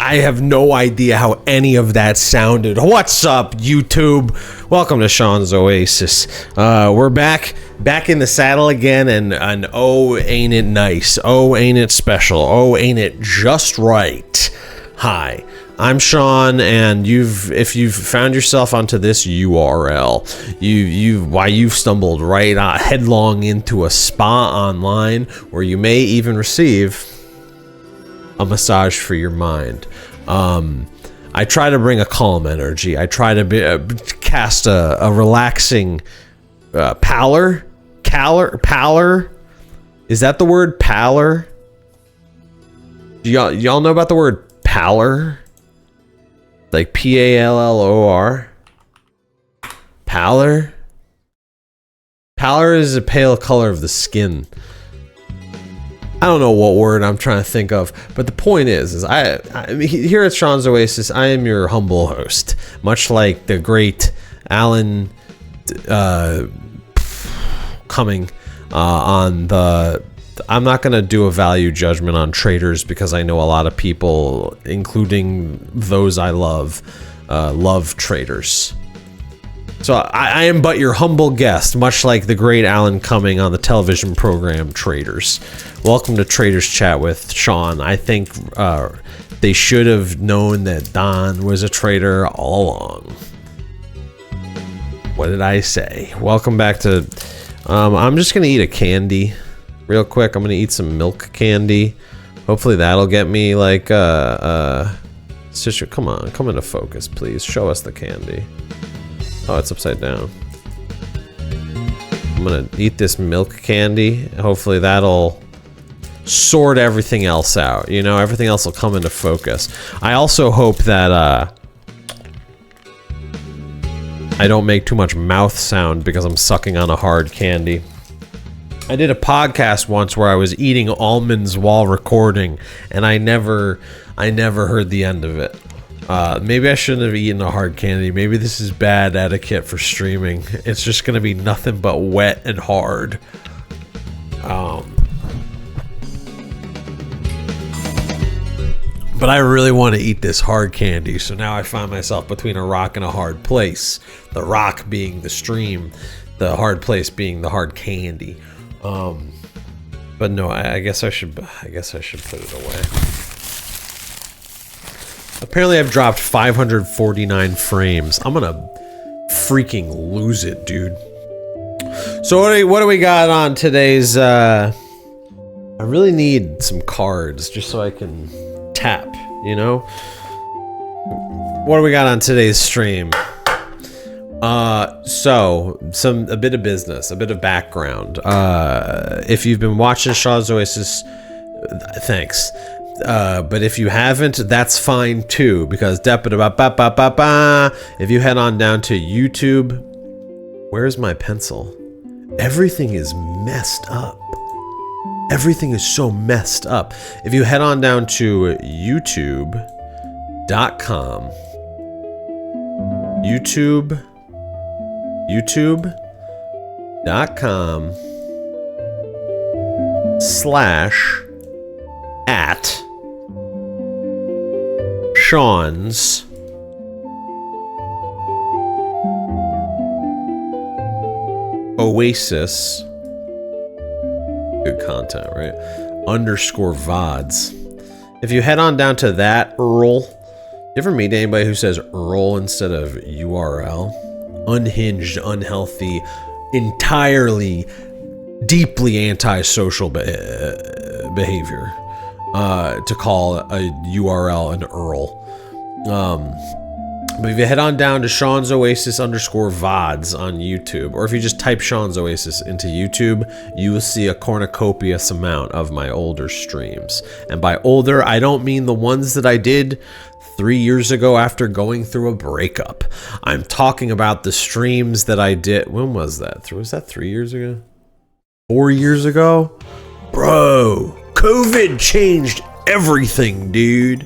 I have no idea how any of that sounded. What's up, YouTube? Welcome to Sean's Oasis. We're back in the saddle again, and oh, ain't it nice? Oh, ain't it special? Oh, ain't it just right? Hi, I'm Sean, and if you've found yourself onto this URL, you've stumbled right headlong into a spa online where you may even receive a massage for your mind. I try to bring a calm energy. I try to cast a relaxing pallor. Is that the word pallor? Do y'all know about the word pallor? Like Pallor? Pallor? Pallor is a pale color of the skin. I don't know what word I'm trying to think of, but the point is I here at Sean's Oasis, I am your humble host, much like the great Alan Cumming on the. I'm not going to do a value judgment on traders because I know a lot of people, including those I love traders. So I am but your humble guest, much like the great Alan Cumming on the television program Traders. Welcome to Traders Chat with Sean. I think they should have known that Don was a trader all along. What did I say? Welcome back to... I'm just going to eat a candy real quick. I'm going to eat some milk candy. Hopefully that'll get me like... Sister, come on, come into focus, please. Show us the candy. Oh, it's upside down. I'm gonna eat this milk candy. Hopefully that'll sort everything else out. You know, everything else will come into focus. I also hope that I don't make too much mouth sound because I'm sucking on a hard candy. I did a podcast once where I was eating almonds while recording, and I never heard the end of it. Maybe I shouldn't have eaten a hard candy. Maybe this is bad etiquette for streaming. It's just gonna be nothing but wet and hard. But I really want to eat this hard candy, so now I find myself between a rock and a hard place. The rock being the stream, the hard place being the hard candy. But no, I guess I should put it away. Apparently I've dropped 549 frames. I'm gonna freaking lose it, dude. So what do we got on today's... I really need some cards just so I can tap, you know? What do we got on today's stream? So a bit of business, a bit of background. If you've been watching Shaw's Oasis, thanks. But if you haven't, that's fine too, because if you head on down to YouTube, where's my pencil? Everything is messed up. Everything is so messed up. If you head on down to youtube.com, youtube.com/@ Sean's Oasis, good content, right? _ VODs. If you head on down to that URL, you ever meet anybody who says URL instead of URL? Unhinged, unhealthy, entirely, deeply antisocial behavior. To call a URL an URL. But if you head on down to Sean's Oasis _ VODs on YouTube, or if you just type Sean's Oasis into YouTube, you will see a cornucopious amount of my older streams. And by older, I don't mean the ones that I did 3 years ago after going through a breakup. I'm talking about the streams that I did. When was that? Was that 3 years ago? 4 years ago? Bro, COVID changed everything, dude.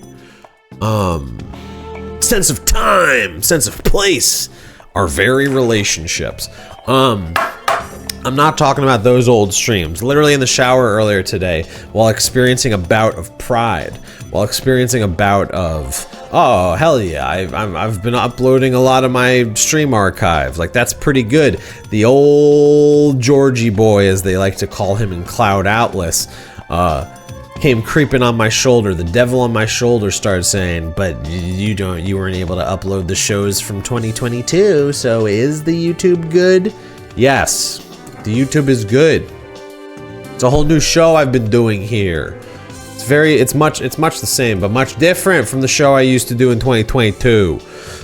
Sense of time, sense of place, our very relationships. I'm not talking about those old streams. Literally in the shower earlier today, while experiencing a bout of pride, while experiencing a bout of, oh hell yeah, I've been uploading a lot of my stream archive. Like, that's pretty good. The old Georgie boy, as they like to call him in Cloud Atlas, came creeping on my shoulder. The devil on my shoulder started saying, but you weren't able to upload the shows from 2022, so is the YouTube good? Yes, the YouTube is good. It's a whole new show I've been doing here. It's much the same, but much different from the show I used to do in 2022.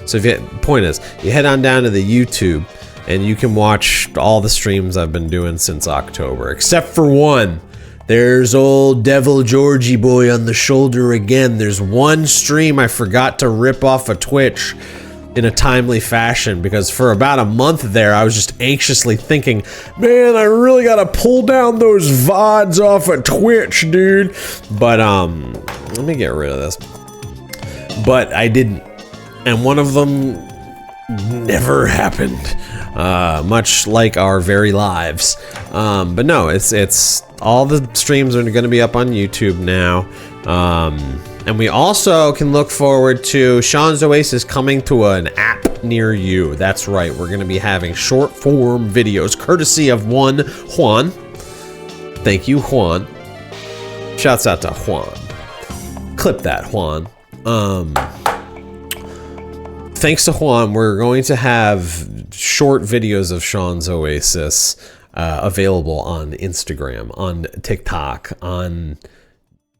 So point is, you head on down to the YouTube and you can watch all the streams I've been doing since October, except for one. There's old Devil Georgie boy on the shoulder again. There's one stream I forgot to rip off of Twitch in a timely fashion, because for about a month there I was just anxiously thinking, man, I really gotta pull down those VODs off of Twitch, dude. But let me get rid of this. But I didn't, and one of them never happened, much like our very lives. But no, it's all the streams are going to be up on YouTube now. And we also can look forward to Sean's Oasis coming to an app near you. That's right, we're going to be having short form videos courtesy of one Juan. Thank you, Juan. Shouts out to Juan. Clip that, Juan. Thanks to Juan, we're going to have short videos of Sean's Oasis available on Instagram, on TikTok, on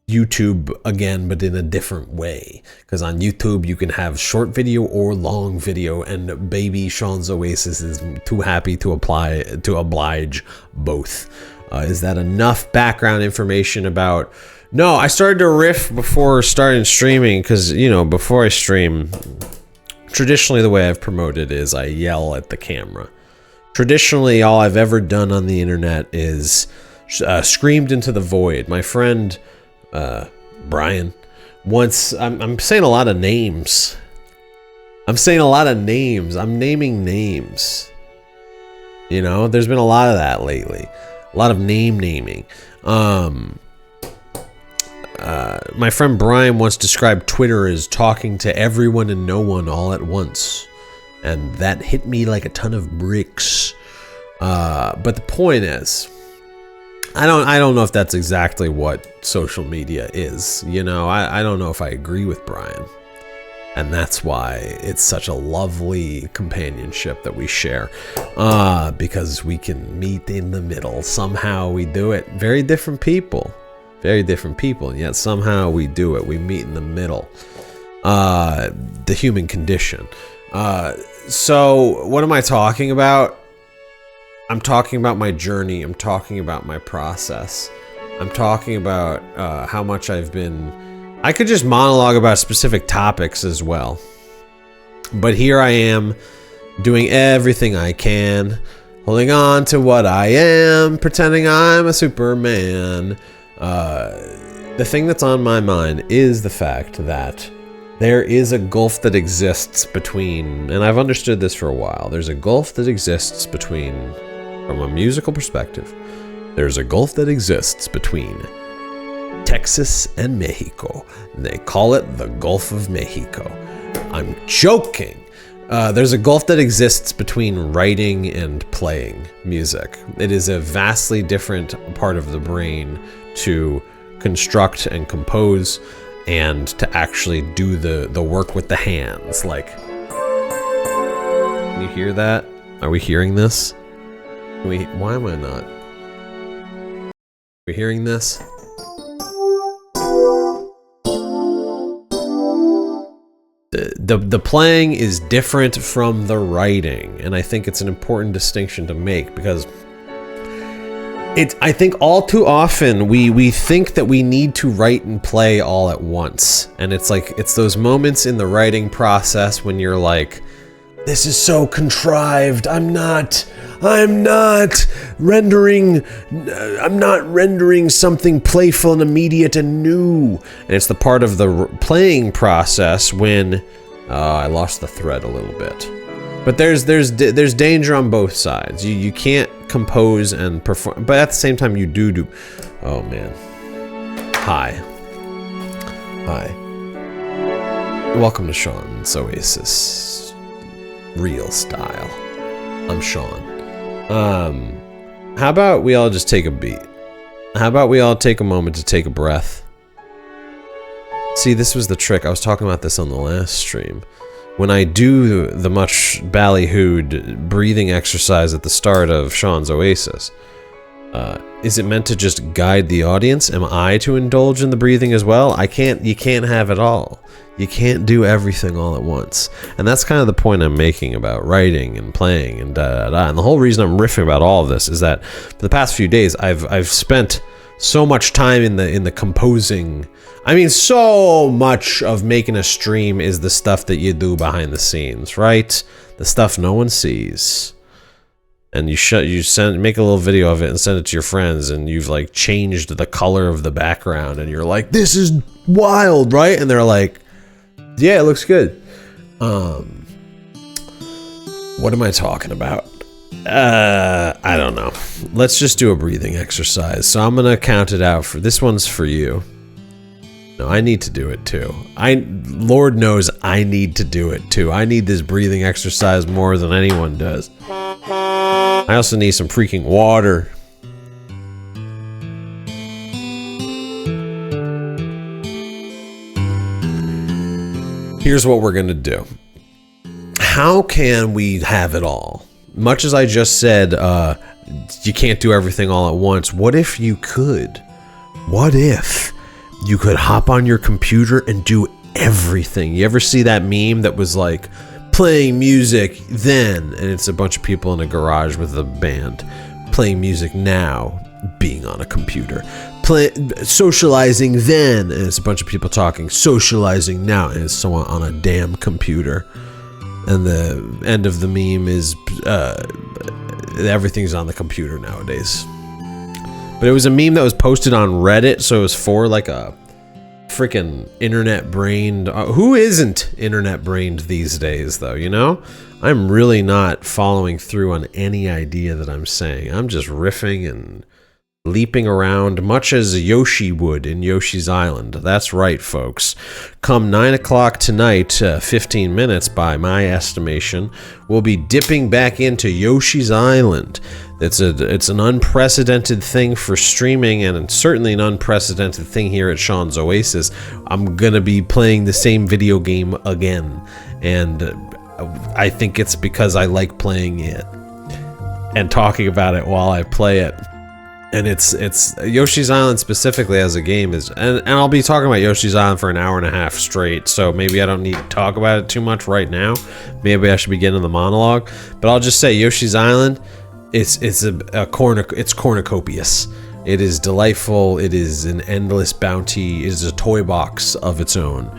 YouTube again, but in a different way. Because on YouTube you can have short video or long video, and baby Sean's Oasis is too happy to oblige both. Is that enough background information about? No, I started to riff before starting streaming, because, you know, before I stream, traditionally the way I've promoted is I yell at the camera. Traditionally, all I've ever done on the internet is screamed into the void. My friend Brian once, I'm saying a lot of names. I'm naming names. You know, there's been a lot of that lately. A lot of naming. My friend Brian once described Twitter as talking to everyone and no one all at once. And that hit me like a ton of bricks. But the point is, I don't know if that's exactly what social media is. You know, I don't know if I agree with Brian. And that's why it's such a lovely companionship that we share. Because we can meet in the middle. Somehow we do it. Very different people. And yet somehow we do it. We meet in the middle. The human condition. So what am I talking about? I'm talking about my journey. I'm talking about my process. I'm talking about how much I've been... I could just monologue about specific topics as well. But here I am, doing everything I can, holding on to what I am, pretending I'm a Superman. The thing that's on my mind is the fact that there is a gulf that exists between, and I've understood this for a while, there's a gulf that exists between, from a musical perspective, there's a gulf that exists between Texas and Mexico. They call it the Gulf of Mexico. I'm joking. There's a gulf that exists between writing and playing music. It is a vastly different part of the brain to construct and compose and to actually do the work with the hands. Like, can you hear that? Are we hearing this? Why am I not? Are we hearing this? The playing is different from the writing, and I think it's an important distinction to make, because I think all too often we think that we need to write and play all at once, and it's like, it's those moments in the writing process when you're like, this is so contrived, I'm not rendering something playful and immediate and new. And it's the part of the playing process when I lost the thread a little bit. But there's danger on both sides. You can't compose and perform, but at the same time you do. Oh man. Hi. Hi. Welcome to Sean's Oasis. Real style. I'm Sean. How about we all just take a beat? How about we all take a moment to take a breath? See, this was the trick. I was talking about this on the last stream. When I do the much ballyhooed breathing exercise at the start of Sean's Oasis, is it meant to just guide the audience? Am I to indulge in the breathing as well? You can't have it all. You can't do everything all at once. And that's kind of the point I'm making about writing and playing and da-da-da. And the whole reason I'm riffing about all of this is that for the past few days, I've spent so much time in the composing. I mean, so much of making a stream is the stuff that you do behind the scenes, right? The stuff no one sees. And you make a little video of it and send it to your friends, and you've like changed the color of the background, and you're like, this is wild, right? And they're like, yeah, it looks good. What am I talking about? I don't know. Let's just do a breathing exercise. So I'm gonna count it out. This one's for you. No, I need to do it too. Lord knows I need to do it too. I need this breathing exercise more than anyone does. I also need some freaking water. Here's what we're gonna do. How can we have it all? Much as I just said, you can't do everything all at once. What if you could? What if you could hop on your computer and do everything? You ever see that meme that was like, playing music then, and it's a bunch of people in a garage with a band playing music now, being on a computer, socializing then, and it's a bunch of people talking, socializing now, and it's someone on a damn computer. And the end of the meme is everything's on the computer nowadays. But it was a meme that was posted on Reddit, so it was for like a freaking internet brained. Who isn't internet brained these days, though? You know, I'm really not following through on any idea that I'm saying. I'm just riffing and leaping around, much as Yoshi would in Yoshi's Island. That's right, folks. Come 9 o'clock tonight, 15 minutes by my estimation, we'll be dipping back into Yoshi's Island. It's an unprecedented thing for streaming, and certainly an unprecedented thing here at Sean's Oasis. I'm gonna be playing the same video game again, and I think it's because I like playing it and talking about it while I play it. And it's Yoshi's Island specifically as a game is, and I'll be talking about Yoshi's Island for an hour and a half straight, so maybe I don't need to talk about it too much right now. Maybe I should begin in the monologue, but I'll just say Yoshi's Island, it's cornucopious. It is delightful. It is an endless bounty. It is a toy box of its own.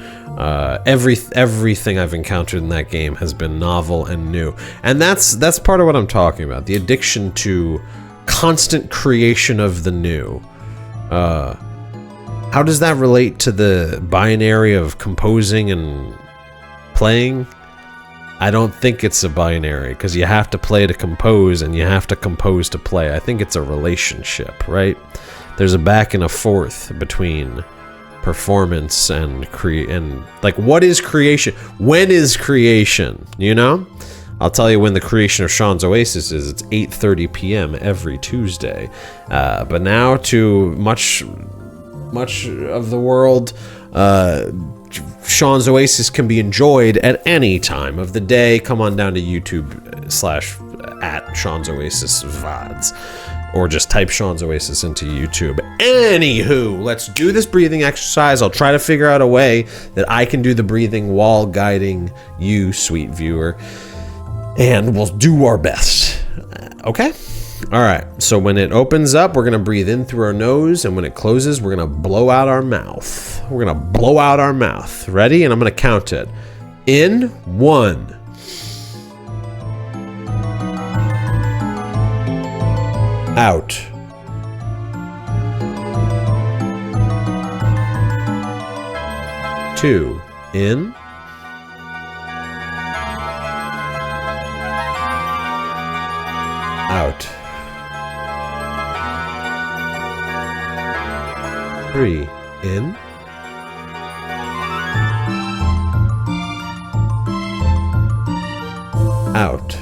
Everything I've encountered in that game has been novel and new, and that's part of what I'm talking about. The addiction to constant creation of the new. How does that relate to the binary of composing and playing? I don't think it's a binary, because you have to play to compose and you have to compose to play. I think it's a relationship, right? There's a back and a forth between performance and like, what is creation? When is creation? You know? I'll tell you when the creation of Sean's Oasis is. It's 8:30 p.m. every Tuesday. But now, to much of the world, Sean's Oasis can be enjoyed at any time of the day. Come on down to YouTube / @Sean's Oasis VODs, or just type Sean's Oasis into YouTube. Anywho, let's do this breathing exercise. I'll try to figure out a way that I can do the breathing while guiding you, sweet viewer. And we'll do our best. Okay? All right. So when it opens up, we're going to breathe in through our nose. And when it closes, we're going to blow out our mouth. We're going to blow out our mouth. Ready? And I'm going to count it. In 1. Out. 2. In. Out. 3. In. out.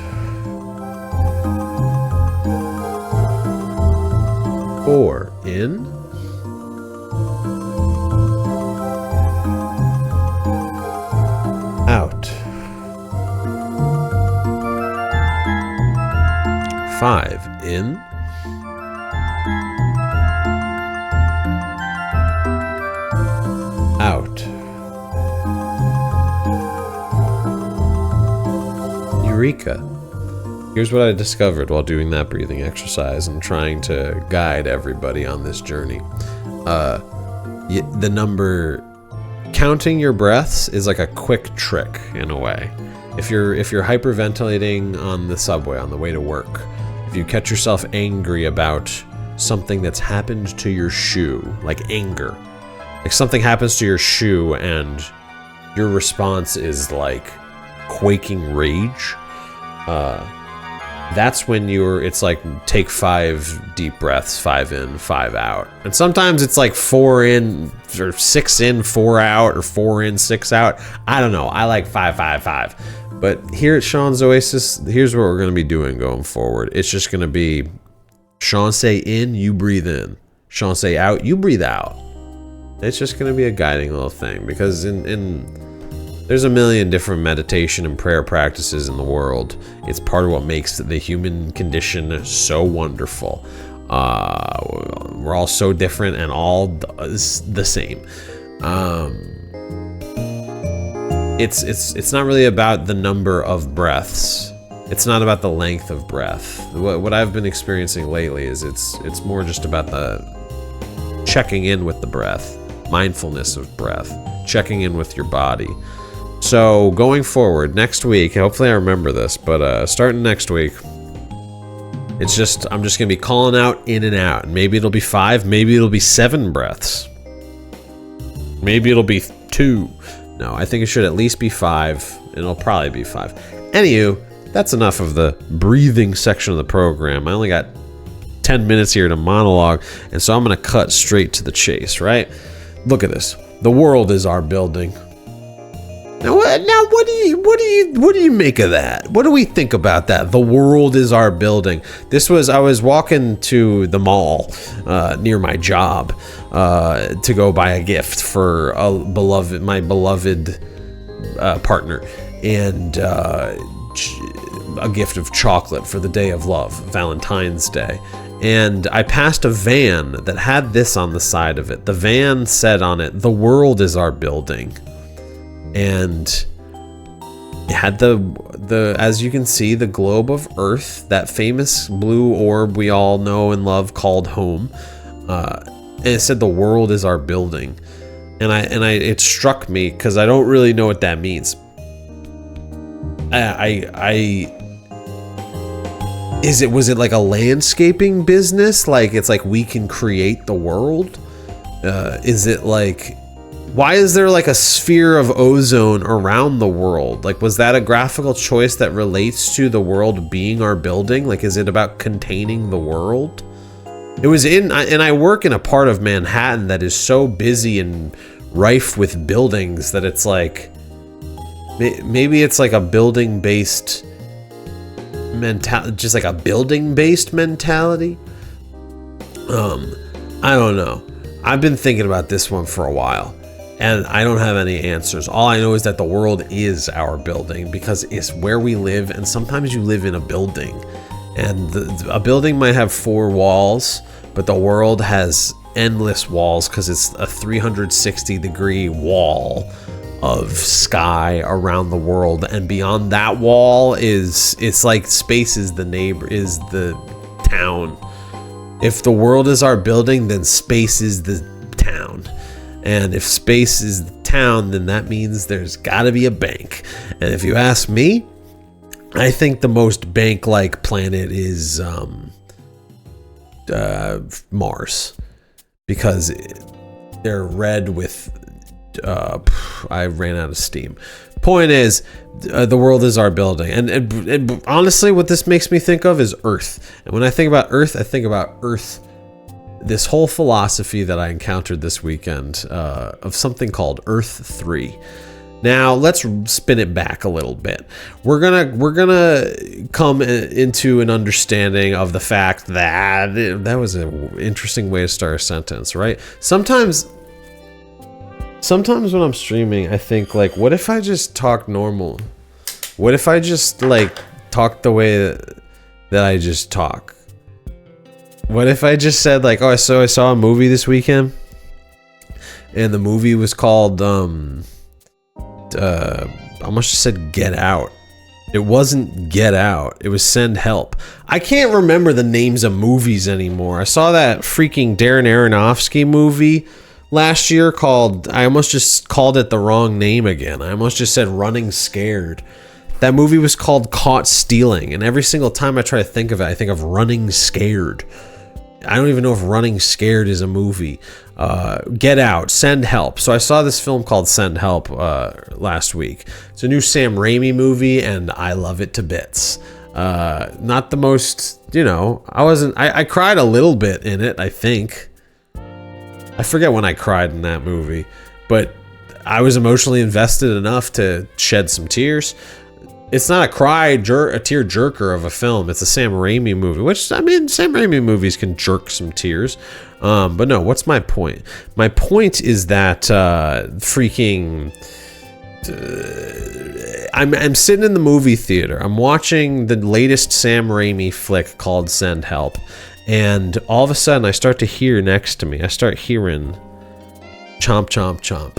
4 in. Out. 5 in. Out. Eureka. Here's what I discovered while doing that breathing exercise and trying to guide everybody on this journey. The number, counting your breaths is like a quick trick in a way. If you're hyperventilating on the subway on the way to work, if you catch yourself angry about something that's happened to your shoe, like anger, like something happens to your shoe and your response is like quaking rage, that's when it's like take 5 deep breaths, 5 in, 5 out. And sometimes it's like 4 in or 6 in, 4 out, or 4 in, 6 out. I don't know. I like 5, 5, 5. But here at Sean's Oasis, here's what we're going to be doing going forward. It's just going to be Sean say in, you breathe in. Sean say out, you breathe out. It's just going to be a guiding little thing, because there's a million different meditation and prayer practices in the world. It's part of what makes the human condition so wonderful. We're all so different and all the same. It's not really about the number of breaths. It's not about the length of breath. What I've been experiencing lately is it's more just about the checking in with the breath, mindfulness of breath, checking in with your body. So going forward, next week, hopefully I remember this, but starting next week, I'm just gonna be calling out in and out. And maybe it'll be 5, maybe it'll be 7 breaths. Maybe it'll be 2. No, I think it should at least be 5. It'll probably be 5. Anywho, that's enough of the breathing section of the program. I only got 10 minutes here to monologue, and so I'm gonna cut straight to the chase, right? Look at this. The world is our building. Now what do you make of that? What do we think about that? The world is our building. I was walking to the mall near my job to go buy a gift for my beloved partner, and a gift of chocolate for the day of love, Valentine's Day. And I passed a van that had this on the side of it. The van said on it, "The world is our building." And it had the as you can see, the globe of Earth, that famous blue orb we all know and love called home. And it said the world is our building. And it struck me because I don't really know what that means. Was it like a landscaping business? Like it's like we can create the world? Is it like, why is there like a sphere of ozone around the world? Like, was that a graphical choice that relates to the world being our building? Like, is it about containing the world? It was and I work in a part of Manhattan that is so busy and rife with buildings that it's like, maybe it's like a building-based mentality, just like a building-based mentality. I don't know. I've been thinking about this one for a while, and I don't have any answers. All I know is that the world is our building because it's where we live, and sometimes you live in a building, and a building might have 4 walls, but the world has endless walls because it's a 360-degree wall of sky around the world, and beyond that wall it's like space is the town. If the world is our building, then space is the town. And if space is the town, then that means there's gotta be a bank. And if you ask me, I think the most bank-like planet is Mars, because they're red with I ran out of steam. Point is, the world is our building, and honestly, what this makes me think of is Earth. And when I think about Earth, I think about Earth. This whole philosophy that I encountered this weekend of something called Earth 3, Now let's spin it back a little bit. We're gonna come into an understanding of the fact that that was an interesting way to start a sentence, right? Sometimes when I'm streaming, I think like, what if I just talk normal? What if I just like talk the way that I just talk? What if I just said like, oh, so I saw a movie this weekend, and the movie was called I almost just said Get Out. It wasn't Get Out. It was Send Help. I can't remember the names of movies anymore. I saw that freaking Darren Aronofsky movie last year called, I almost just called it the wrong name again. I almost just said Running Scared. That movie was called Caught Stealing, and every single time I try to think of it, I think of Running Scared. I don't even know if Running Scared is a movie. Get Out, Send Help. So I saw this film called Send Help last week. It's a new Sam Raimi movie, and I love it to bits. Not the most, I cried a little bit in it, I think. I forget when I cried in that movie, but I was emotionally invested enough to shed some tears. It's not a tear jerker of a film. It's a Sam Raimi movie, which, I mean, Sam Raimi movies can jerk some tears. But no, what's my point? My point is that I'm sitting in the movie theater. I'm watching the latest Sam Raimi flick called Send Help. And all of a sudden, I start to hear next to me. I start hearing chomp, chomp, chomp.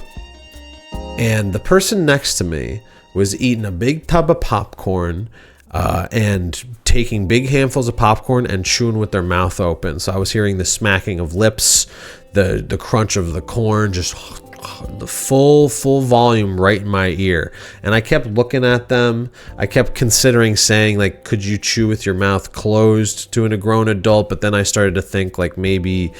And the person next to me was eating a big tub of popcorn and taking big handfuls of popcorn and chewing with their mouth open. So I was hearing the smacking of lips, the crunch of the corn, just the full volume right in my ear. And I kept looking at them. I kept considering saying, like, could you chew with your mouth closed to a grown adult? But then I started to think, like, maybe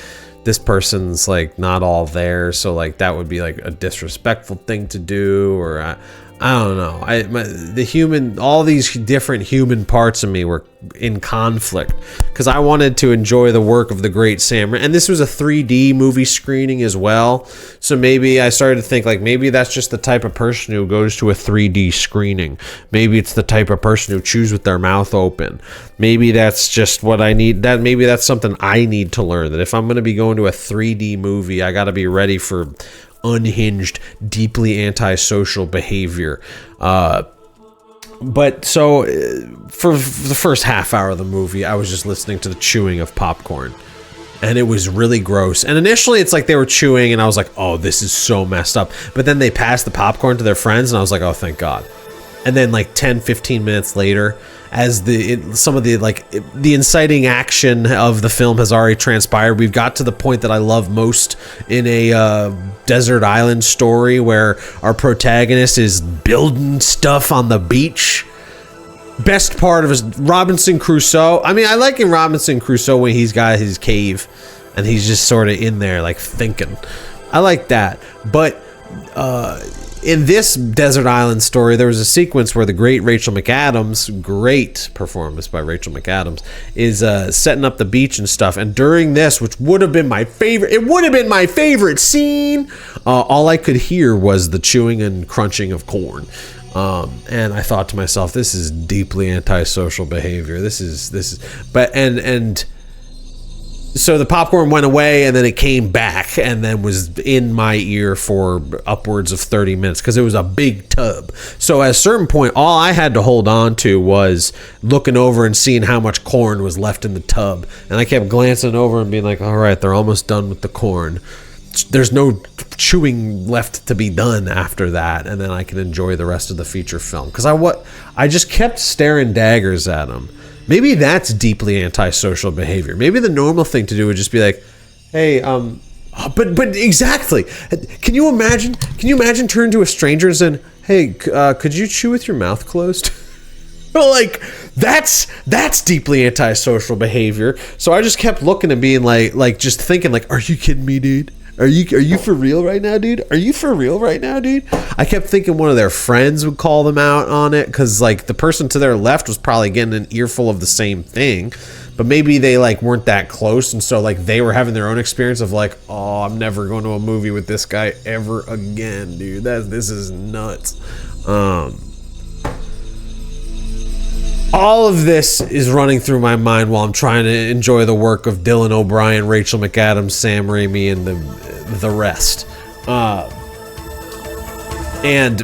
this person's like not all there, so like that would be like a disrespectful thing to do, or I don't know. All these different human parts of me were in conflict because I wanted to enjoy the work of the great Sam. And this was a 3D movie screening as well. So maybe I started to think like, maybe that's just the type of person who goes to a 3D screening. Maybe it's the type of person who chews with their mouth open. Maybe that's just what I need. Maybe that's something I need to learn, that if I'm going to be going to a 3D movie, I got to be ready for unhinged, deeply antisocial behavior. But so for the first half hour of the movie, I was just listening to the chewing of popcorn, and it was really gross. And initially it's like they were chewing and I was like, oh, this is so messed up. But then they passed the popcorn to their friends and I was like, oh, thank God. And then like 10-15 minutes later, as the inciting action of the film has already transpired, we've got to the point that I love most in a desert island story, where our protagonist is building stuff on the beach. Best part of his Robinson Crusoe. I mean, I like in Robinson Crusoe when he's got his cave and he's just sort of in there like thinking. I like that. But in this desert island story, there was a sequence where the great Rachel McAdams, great performance by Rachel McAdams, is setting up the beach and stuff. And during this, which would have been my favorite scene, all I could hear was the chewing and crunching of corn. And I thought to myself, this is deeply antisocial behavior. So the popcorn went away and then it came back and then was in my ear for upwards of 30 minutes because it was a big tub. So at a certain point, all I had to hold on to was looking over and seeing how much corn was left in the tub. And I kept glancing over and being like, all right, they're almost done with the corn. There's no chewing left to be done after that. And then I can enjoy the rest of the feature film. Because I just kept staring daggers at them. Maybe that's deeply antisocial behavior. Maybe the normal thing to do would just be like, hey, but exactly. Can you imagine turning to a stranger and saying, hey, could you chew with your mouth closed? Like, that's deeply antisocial behavior. So I just kept looking and being like just thinking like, are you kidding me, dude? Are you for real right now, dude? Are you for real right now, dude? I kept thinking one of their friends would call them out on it, because like the person to their left was probably getting an earful of the same thing, but maybe they like weren't that close, and so like they were having their own experience of like, oh, I'm never going to a movie with this guy ever again, dude. This is nuts. All of this is running through my mind while I'm trying to enjoy the work of Dylan O'Brien, Rachel McAdams, Sam Raimi, and the rest. And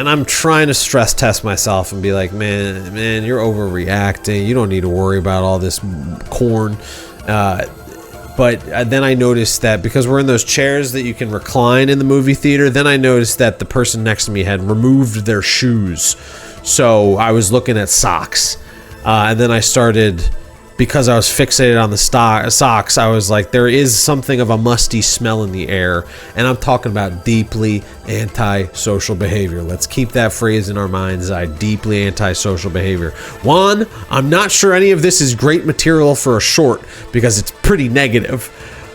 I'm trying to stress test myself and be like, man, you're overreacting. You don't need to worry about all this corn. But then I noticed that because we're in those chairs that you can recline in the movie theater, then I noticed that the person next to me had removed their shoes. So I was looking at socks. And then I started, because I was fixated on the socks, I was like, there is something of a musty smell in the air. And I'm talking about deeply antisocial behavior. Let's keep that phrase in our mind's eye. Deeply antisocial behavior. One, I'm not sure any of this is great material for a short because it's pretty negative.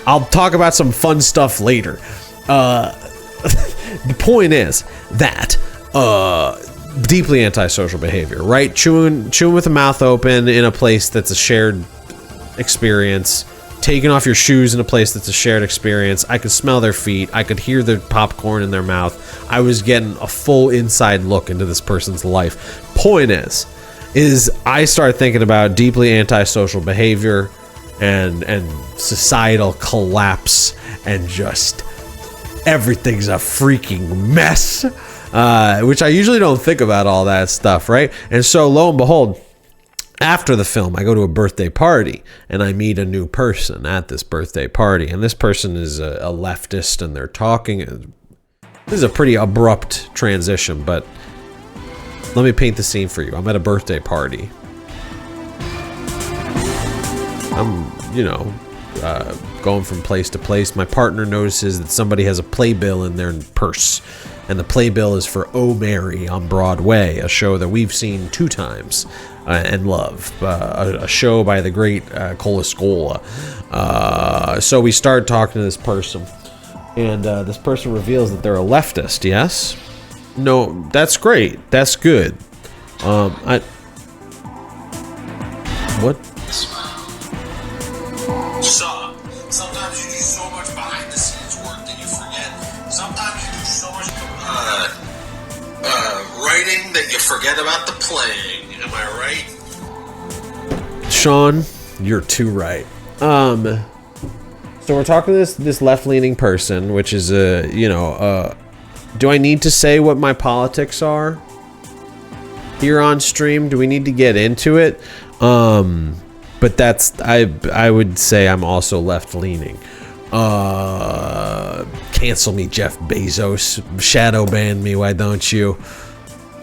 I'll talk about some fun stuff later. The point is that deeply antisocial behavior, right? Chewing with the mouth open in a place that's a shared experience, taking off your shoes in a place that's a shared experience. I could smell their feet. I could hear the popcorn in their mouth. I was getting a full inside look into this person's life. Point is I started thinking about deeply antisocial behavior and societal collapse, and just everything's a freaking mess. Which I usually don't think about all that stuff, right? And so lo and behold, after the film, I go to a birthday party and I meet a new person at this birthday party. And this person is a leftist, and they're talking. This is a pretty abrupt transition, but let me paint the scene for you. I'm at a birthday party. I'm, going from place to place. My partner notices that somebody has a playbill in their purse. And the playbill is for Oh Mary on Broadway, a show that we've seen 2 times and love. A show by the great Colascola. So we start talking to this person, and this person reveals that they're a leftist. Yes? No, that's great. That's good. What? So, sometimes you do so much behind the scenes work that you forget. Sometimes you do so much writing that you forget about the playing. Am I right? Sean, you're too right. So we're talking to this left-leaning person, which is do I need to say what my politics are here on stream? Do we need to get into it? But that's, I would say I'm also left-leaning. Cancel me, Jeff Bezos. Shadow ban me, why don't you?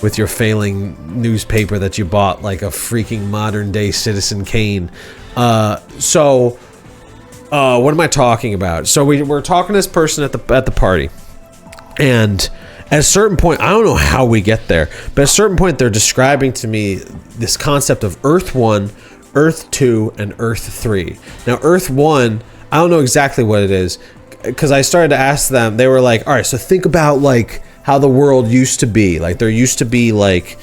With your failing newspaper that you bought like a freaking modern-day Citizen Kane. What am I talking about? So we're talking to this person at the party. And at a certain point, I don't know how we get there, but at a certain point, they're describing to me this concept of Earth 1, Earth 2, and Earth 3. Now, Earth 1, I don't know exactly what it is, because I started to ask them. They were like, all right, so think about like how the world used to be. Like there used to be like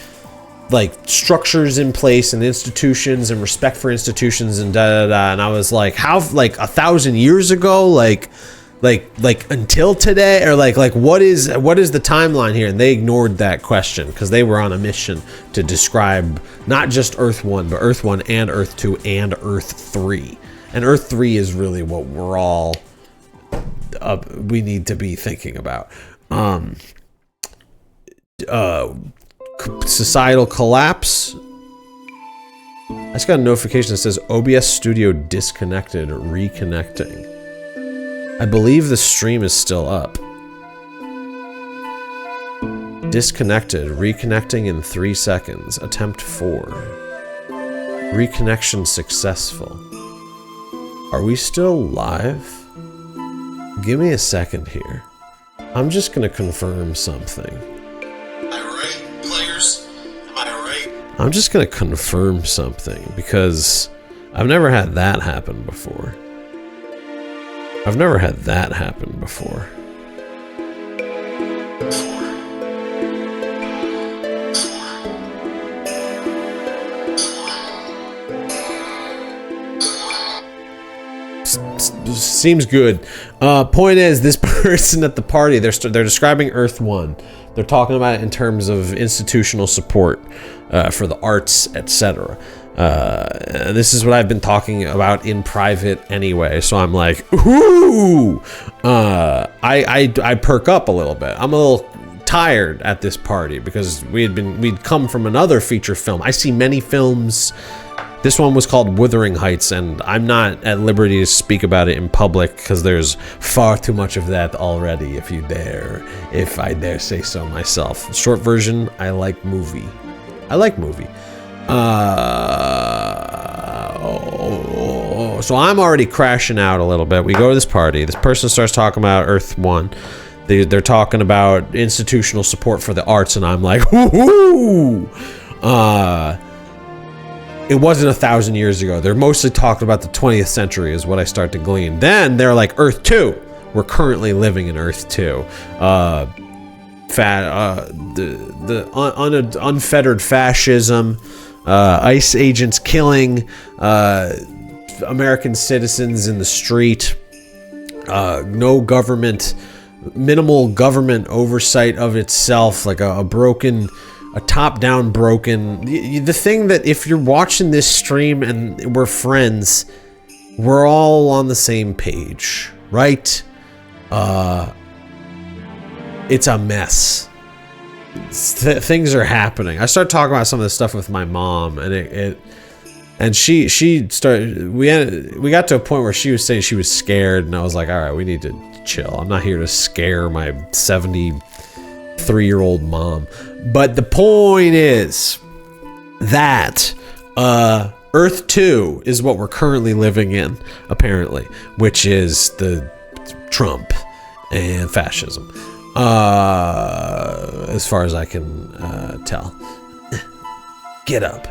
structures in place and institutions and respect for institutions and da-da-da. And I was like, how, like 1,000 years ago, like until today, or like what is the timeline here? And they ignored that question because they were on a mission to describe not just Earth 1, but Earth 1 and Earth 2 and Earth 3. And Earth 3 is really what we're all we need to be thinking about. Societal collapse. I just got a notification that says OBS Studio disconnected, reconnecting. I believe the stream is still up. Disconnected, reconnecting in 3 seconds. Attempt 4. Reconnection successful. Are we still live? Give me a second here. I'm just gonna confirm something. Am I right, players? Am I right? I'm just gonna confirm something because I've never had that happen before. I've never had that happen before. Seems good. Point is, this person at the party, they're describing Earth 1. They're talking about it in terms of institutional support for the arts, etc. This is what I've been talking about in private anyway, so I'm like, ooh! I perk up a little bit. I'm a little tired at this party because we'd come from another feature film. I see many films. This one was called Wuthering Heights, and I'm not at liberty to speak about it in public because there's far too much of that already, if I dare say so myself. Short version, I like movie. So I'm already crashing out a little bit. We go to this party. This person starts talking about Earth 1. They're talking about institutional support for the arts, and I'm like, woohoo! It wasn't 1,000 years ago. They're mostly talking about the 20th century is what I start to glean. Then they're like, Earth 2. We're currently living in Earth 2. Unfettered fascism, ICE agents killing American citizens in the street, no government, minimal government oversight of itself, like a top-down broken. The thing that if you're watching this stream and we're friends, we're all on the same page, right? It's a mess. Things are happening. I started talking about some of this stuff with my mom, and she started. We got to a point where she was saying she was scared, and I was like, all right, we need to chill. I'm not here to scare my 73-year-old mom. But the point is that Earth 2 is what we're currently living in, apparently, which is the Trump and fascism, as far as I can tell. Get up.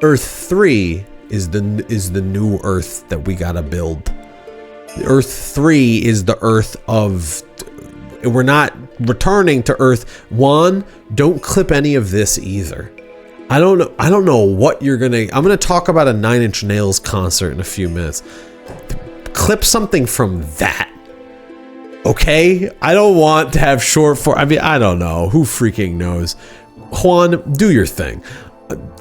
Earth 3 is the new Earth that we gotta build. Earth 3 is the Earth of. We're not returning to Earth 1. Don't clip any of this either. I don't know what you're gonna. I'm gonna talk about a 9 Inch Nails concert in a few minutes. Clip something from that. Okay? I don't want to have short form. I mean, I don't know. Who freaking knows? Juan, do your thing.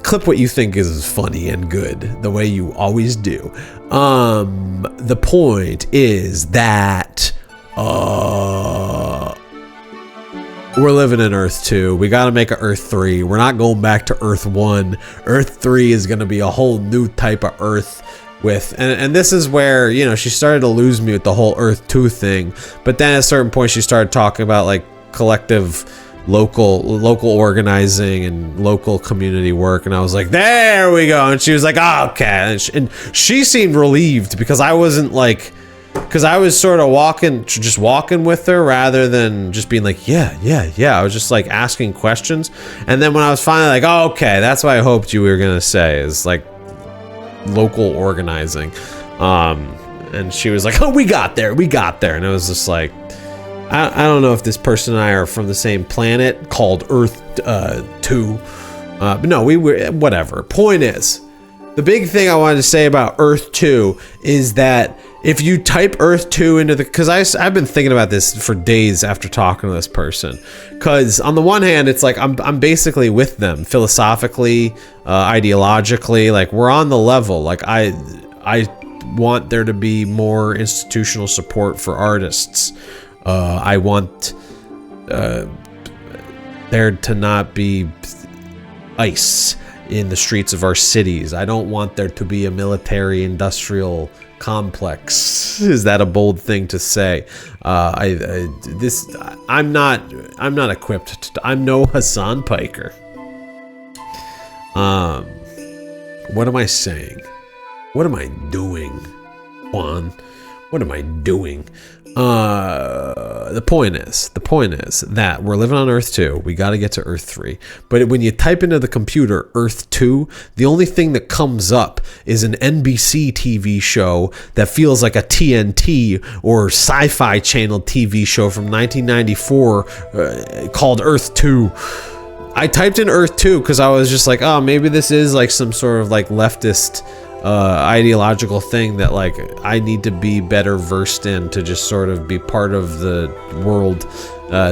Clip what you think is funny and good, the way you always do. The point is that we're living in Earth 2. We gotta make a Earth 3. We're not going back to Earth 1. Earth 3 is gonna be a whole new type of Earth with, and this is where, you know, she started to lose me with the whole Earth 2 thing. But then at a certain point she started talking about like collective local organizing and local community work, and I was like, there we go. And she was like, oh, okay. And she seemed relieved because I wasn't like, because I was sort of just walking with her rather than just being like, yeah. I was just like asking questions. And then when I was finally like, oh, okay, that's what I hoped you were gonna say, is like local organizing. And she was like, oh, we got there. And it was just like, I don't know if this person and I are from the same planet called Earth 2. But no, we were, whatever. Point is, the big thing I wanted to say about Earth 2 is that if you type Earth 2 into the, because I've been thinking about this for days after talking to this person, because on the one hand, it's like I'm basically with them philosophically, ideologically, like we're on the level. Like I want there to be more institutional support for artists. I want there to not be ICE in the streets of our cities. I don't want there to be a military industrial complex. Is that a bold thing to say? I'm not equipped. I'm no Hassan Piker. What am I saying? What am I doing, Juan? What am I doing? The point is that we're living on Earth 2. We got to get to Earth 3. But when you type into the computer Earth 2, the only thing that comes up is an NBC TV show that feels like a TNT or Sci-Fi Channel TV show from 1994 called Earth 2. I typed in Earth 2 because I was just like, oh, maybe this is like some sort of like leftist ideological thing that like I need to be better versed in to just sort of be part of the world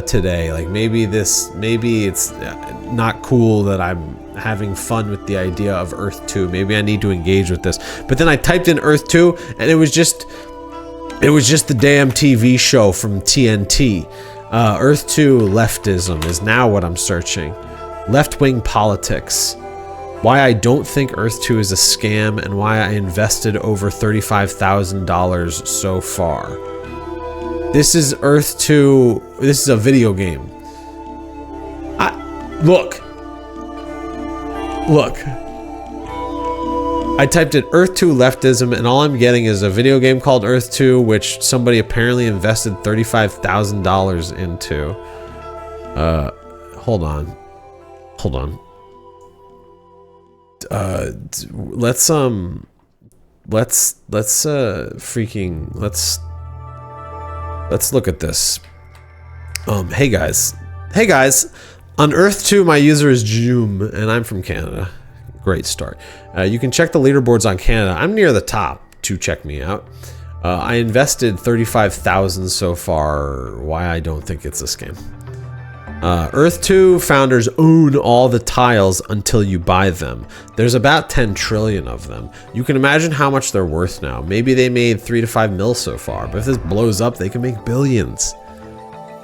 today. Like maybe it's not cool that I'm having fun with the idea of Earth 2. Maybe I need to engage with this. But then I typed in Earth 2 and it was just the damn TV show from TNT. Earth 2 leftism is now what I'm searching. Left-wing politics. Why I don't think Earth 2 is a scam and why I invested over $35,000 so far. This is Earth 2. This is a video game. Look. I typed in Earth 2 leftism and all I'm getting is a video game called Earth 2, which somebody apparently invested $35,000 into. Hold on. Let's look at this. Hey guys, on Earth 2 my user is Joom and I'm from Canada. Great start. You can check the leaderboards on Canada. I'm near the top to check me out. I invested $35,000 so far. Why I don't think it's a scam. Earth 2 founders own all the tiles until you buy them. There's about 10 trillion of them. You can imagine how much they're worth now. Maybe they made 3 to 5 mil so far, but if this blows up, they can make billions.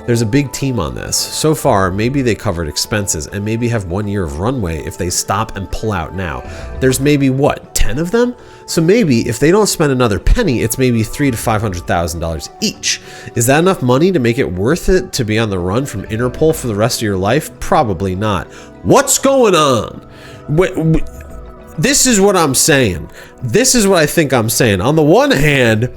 There's a big team on this. So far, maybe they covered expenses and maybe have 1 year of runway if they stop and pull out now. There's maybe, what, 10 of them? So maybe if they don't spend another penny, it's maybe $300,000 to $500,000 each. Is that enough money to make it worth it to be on the run from Interpol for the rest of your life? Probably not. What's going on? This is what I'm saying. This is what I think I'm saying. On the one hand,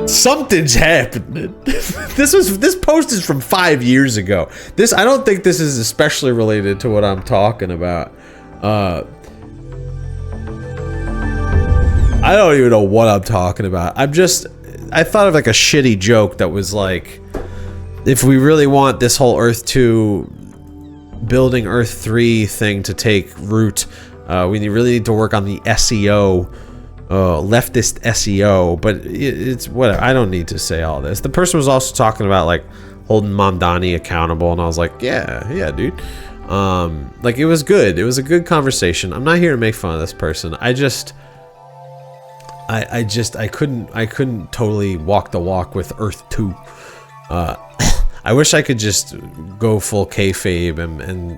something's happening. This post is from 5 years ago. I don't think this is especially related to what I'm talking about. I don't even know what I'm talking about. I thought of like a shitty joke that was like, if we really want this whole Earth 2 building Earth 3 thing to take root, we really need to work on the SEO. Leftist SEO, but it's whatever. I don't need to say all this. The person was also talking about like holding Mamdani accountable, and I was like, yeah, dude. Like it was good. It was a good conversation. I'm not here to make fun of this person. I couldn't totally walk the walk with Earth 2. I wish I could just go full kayfabe and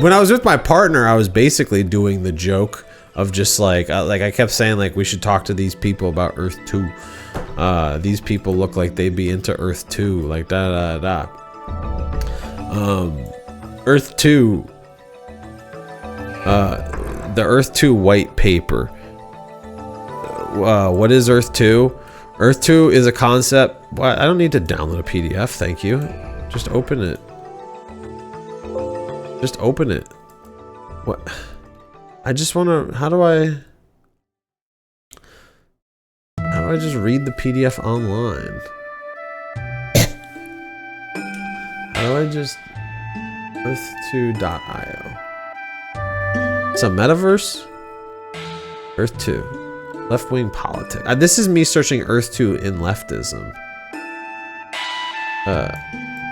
when I was with my partner, I was basically doing the joke of just like I kept saying like we should talk to these people about Earth 2. These people look like they'd be into Earth 2, like da. Earth 2, the Earth 2 white paper. What is Earth 2? Earth 2 is a concept. What? I don't need to download a PDF, thank you. Just open it. Just open it. What? I just want to, how do I just read the PDF online? How do I just, earth2.io. It's a metaverse? Earth 2. Left-wing politics. This is me searching Earth 2 in leftism.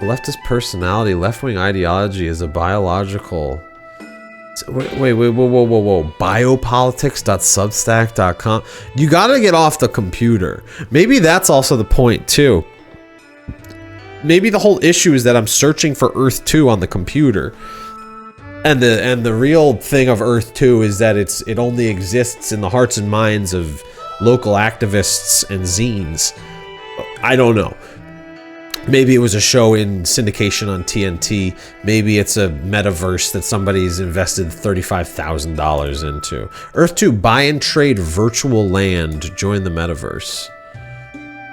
Leftist personality, left-wing ideology is a biological... Wait, whoa. Biopolitics.substack.com. You gotta get off the computer. Maybe that's also the point, too. Maybe the whole issue is that I'm searching for Earth 2 on the computer. And the real thing of Earth 2 is that it only exists in the hearts and minds of local activists and zines. I don't know. Maybe it was a show in syndication on TNT. Maybe it's a metaverse that somebody's invested $35,000 into. Earth 2, buy and trade virtual land. Join the metaverse.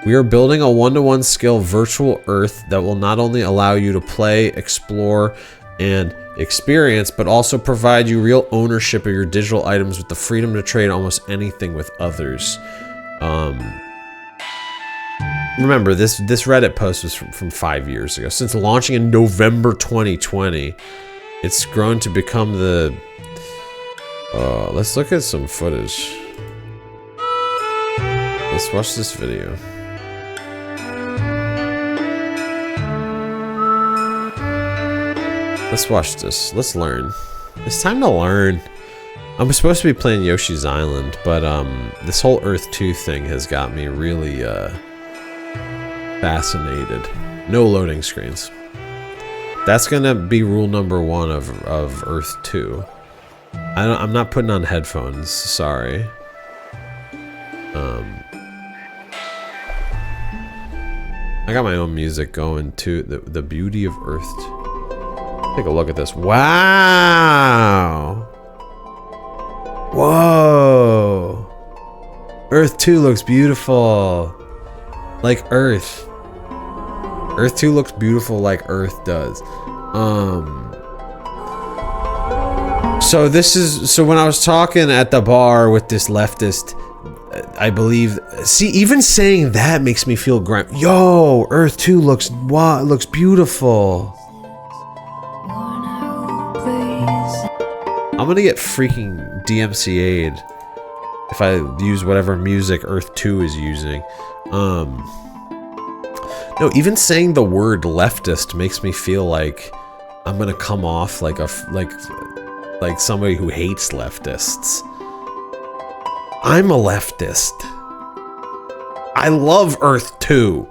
We are building a one-to-one scale virtual Earth that will not only allow you to play, explore, and experience, but also provide you real ownership of your digital items with the freedom to trade almost anything with others. Remember, this Reddit post was from 5 years ago. Since launching in November 2020, it's grown to become the... let's look at some footage. Let's watch this video. Let's watch this. Let's learn. It's time to learn. I'm supposed to be playing Yoshi's Island, but this whole Earth 2 thing has got me really fascinated. No loading screens. That's gonna be rule number 1 of Earth 2. I'm not putting on headphones. Sorry. I got my own music going too. The beauty of Earth 2. Take a look at this. Wow. Whoa. Earth 2 looks beautiful. Like Earth. Earth 2 looks beautiful like Earth does. So when I was talking at the bar with this leftist, I believe, see, even saying that makes me feel yo, Earth 2 looks beautiful. I'm gonna get freaking DMCA'd if I use whatever music Earth 2 is using. No, even saying the word leftist makes me feel like I'm gonna come off like like somebody who hates leftists. I'm a leftist. I love Earth 2.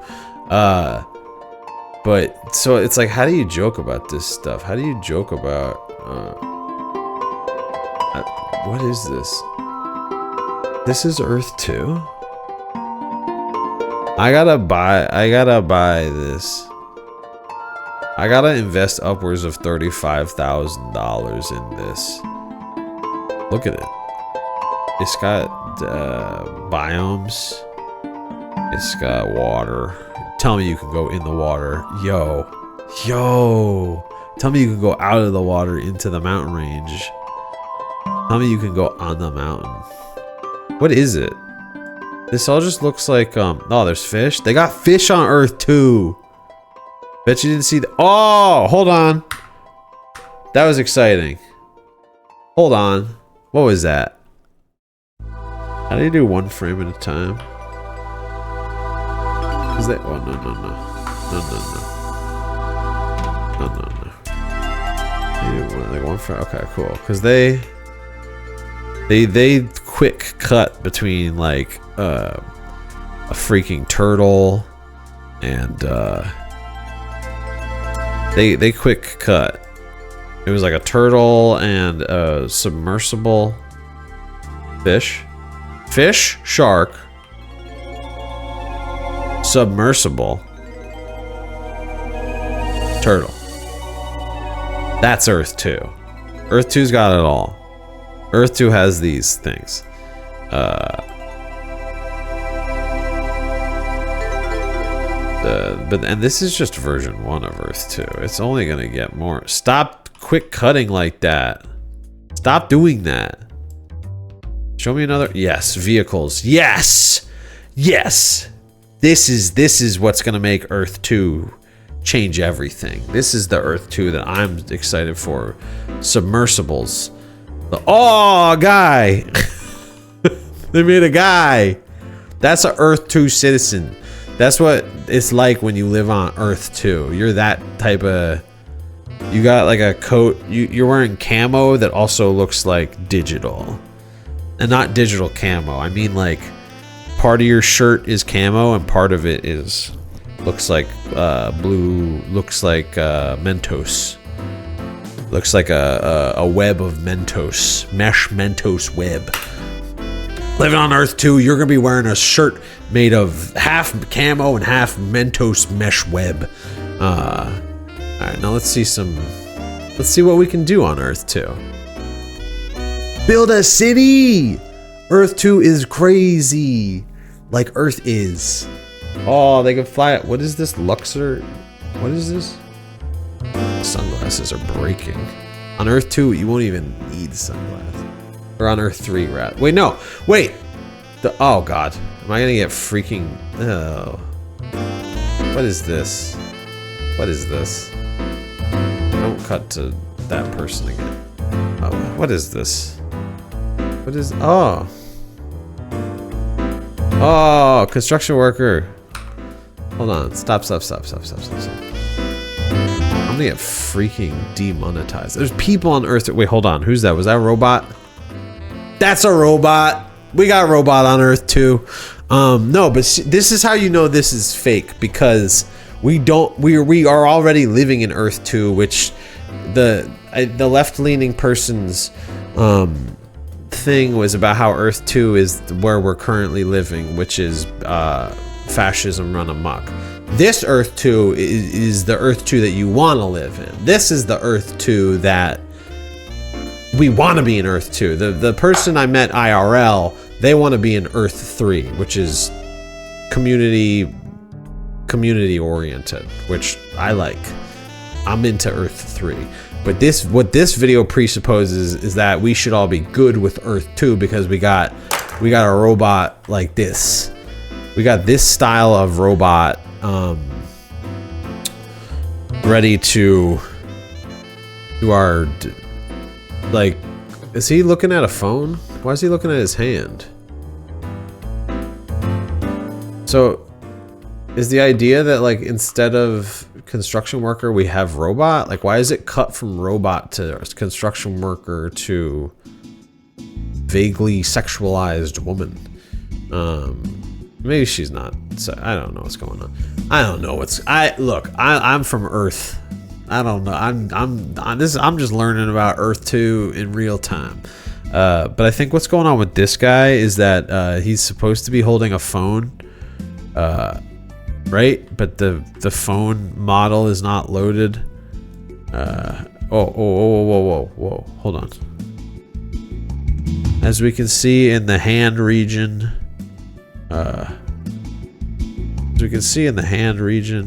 But so it's like, how do you joke about this stuff? How do you joke about what is this? This is Earth 2? I gotta buy this. I gotta invest upwards of $35,000 in this. Look at it. It's got biomes. It's got water. Tell me you can go in the water. Yo. Tell me you can go out of the water into the mountain range. Tell me you can go on the mountain. What is it? This all just looks like, oh, there's fish. They got fish on Earth 2. Bet you didn't see the, oh, hold on. That was exciting. Hold on. What was that? How do you do one frame at a time? Is that, oh, no. Like one frame, okay, cool. Cause they quick cut between like a freaking turtle and they quick cut. It was like a turtle and a submersible fish, shark, submersible, turtle. That's Earth 2. Earth 2's got it all. Earth 2 has these things. And this is just version 1 of Earth 2. It's only gonna get more. Stop quick cutting like that. Stop doing that. Show me another. Yes, vehicles. Yes. This is what's gonna make Earth 2 change everything. This is the Earth 2 that I'm excited for. Submersibles. Oh, a guy. They made a guy. That's an Earth 2 citizen. That's what it's like when you live on Earth 2. You're that type of... You got like a coat. You're wearing camo that also looks like digital. And not digital camo. I mean like part of your shirt is camo and part of it is... Looks like blue. Looks like Mentos. Looks like a web of Mentos. Mesh Mentos web. Living on Earth 2, you're gonna be wearing a shirt made of half camo and half Mentos mesh web. Alright, now let's see what we can do on Earth 2. Build a city! Earth 2 is crazy. Like Earth is. Oh, they can fly it. What is this? Luxor? What is this? Sunglasses are breaking. On Earth 2, you won't even need sunglasses. Or on Earth 3, rat. Wait, no. Wait. Oh, God. Am I gonna get freaking... Oh. What is this? What is this? Don't cut to that person again. Oh, what is this? What is... Oh. Oh, construction worker. Hold on. Stop. I'm gonna get freaking demonetized. There's people on Earth... Wait, hold on. Who's that? Was that a robot? That's a robot. We got a robot on Earth too. No, but this is how you know this is fake, because we are already living in Earth 2, which the left-leaning person's thing was about how Earth 2 is where we're currently living, which is fascism run amok. This Earth 2 is the Earth 2 that you want to live in. This is the Earth 2 that we want to be in Earth 2. The person I met IRL, they want to be in Earth 3, which is community oriented, which I like. I'm into Earth 3. But what this video presupposes is that we should all be good with Earth 2, because we got a robot like this. We got this style of robot ready to do our... Like, is he looking at a phone? Why is he looking at his hand? So, is the idea that, like, instead of construction worker, we have robot? Like, why is it cut from robot to construction worker to vaguely sexualized woman? Maybe she's not. So I don't know what's going on. I don't know what's... I'm from Earth. I don't know. I'm just learning about Earth 2 in real time. But I think what's going on with this guy is that he's supposed to be holding a phone, right? But the phone model is not loaded. Whoa! Hold on. As we can see in the hand region,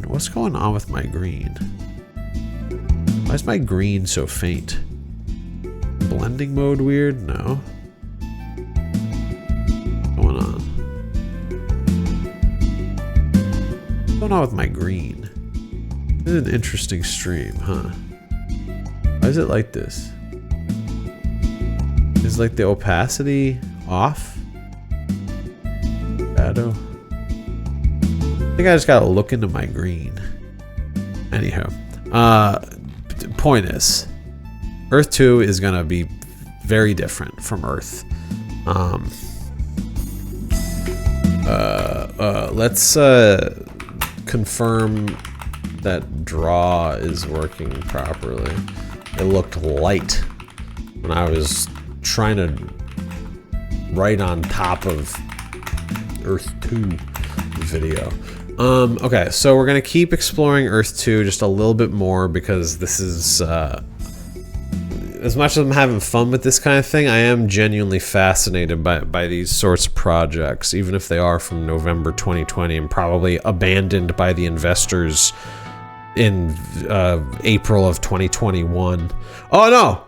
what's going on with my green? Why is my green so faint? Blending mode weird? No. What's going on? What's going on with my green? This is an interesting stream, huh? Why is it like this? Is like the opacity off? Shadow? I think I just gotta look into my green. Anyhow. Point is, Earth 2 is gonna be very different from Earth. Let's confirm that draw is working properly. It looked light when I was trying to write on top of Earth 2 video. Okay, so we're gonna keep exploring Earth 2 just a little bit more, because this is, as much as I'm having fun with this kind of thing, I am genuinely fascinated by these sorts of projects, even if they are from November 2020 and probably abandoned by the investors in April of 2021. Oh no!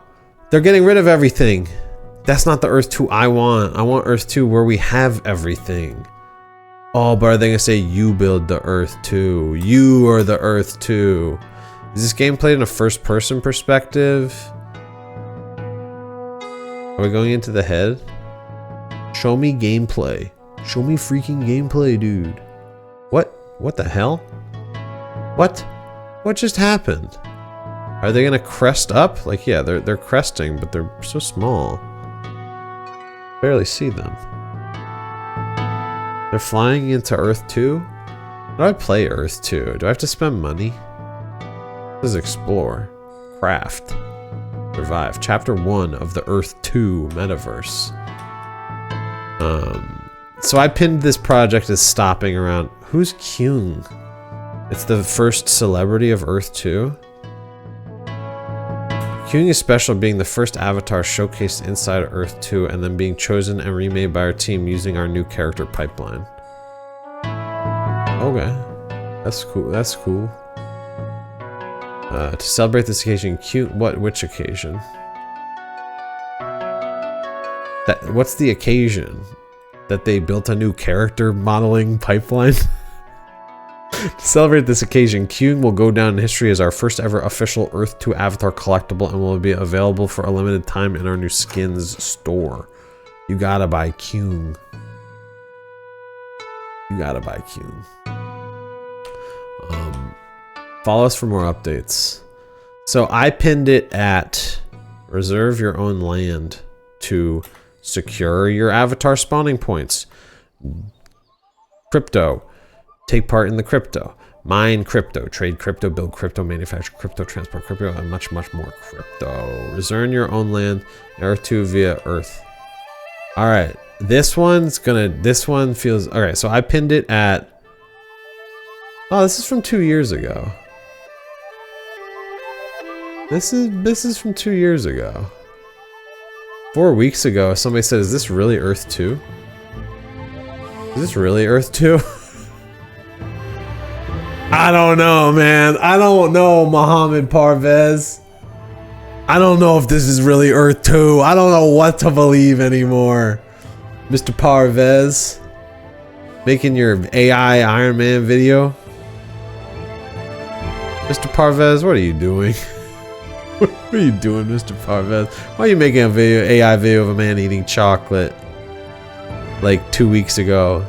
They're getting rid of everything. That's not the Earth 2 I want. I want Earth 2 where we have everything. Oh, but are they gonna say you build the Earth 2? You are the Earth 2. Is this game played in a first-person perspective? Are we going into the head? Show me gameplay. Show me freaking gameplay, dude. What the hell? What just happened? Are they gonna crest up? Like, yeah, they're cresting, but they're so small. Barely see them. They're flying into Earth 2? How do I play Earth 2? Do I have to spend money? This is explore. Craft. Survive. Chapter 1 of the Earth 2 metaverse. So I pinned this project as stopping around. Who's Kyung? It's the first celebrity of Earth 2. Kyung is special, being the first avatar showcased inside Earth 2 and then being chosen and remade by our team using our new character pipeline. Okay. That's cool. That's cool. To celebrate this occasion, which occasion? What's the occasion? That they built a new character modeling pipeline? To celebrate this occasion, Kyung will go down in history as our first ever official Earth 2 avatar collectible and will be available for a limited time in our new skins store. You gotta buy Kyung. You gotta buy Kyung. Follow us for more updates. So I pinned it at reserve your own land to secure your avatar spawning points. Crypto. Take part in the crypto. Mine crypto. Trade crypto. Build crypto. Manufacture crypto. Transport crypto. And much, much more crypto. Reserve your own land. Earth 2 via Earth. Alright. This one feels... Alright, so I pinned it at... Oh, this is from 2 years ago. This is from 2 years ago. 4 weeks ago, somebody said, is this really Earth 2? Is this really Earth 2? I don't know, man. I don't know, Mohammed Parvez. I don't know if this is really Earth 2. I don't know what to believe anymore. Mr. Parvez. Making your AI Iron Man video. Mr. Parvez, what are you doing? What are you doing, Mr. Parvez? Why are you making a AI video of a man eating chocolate? Like 2 weeks ago.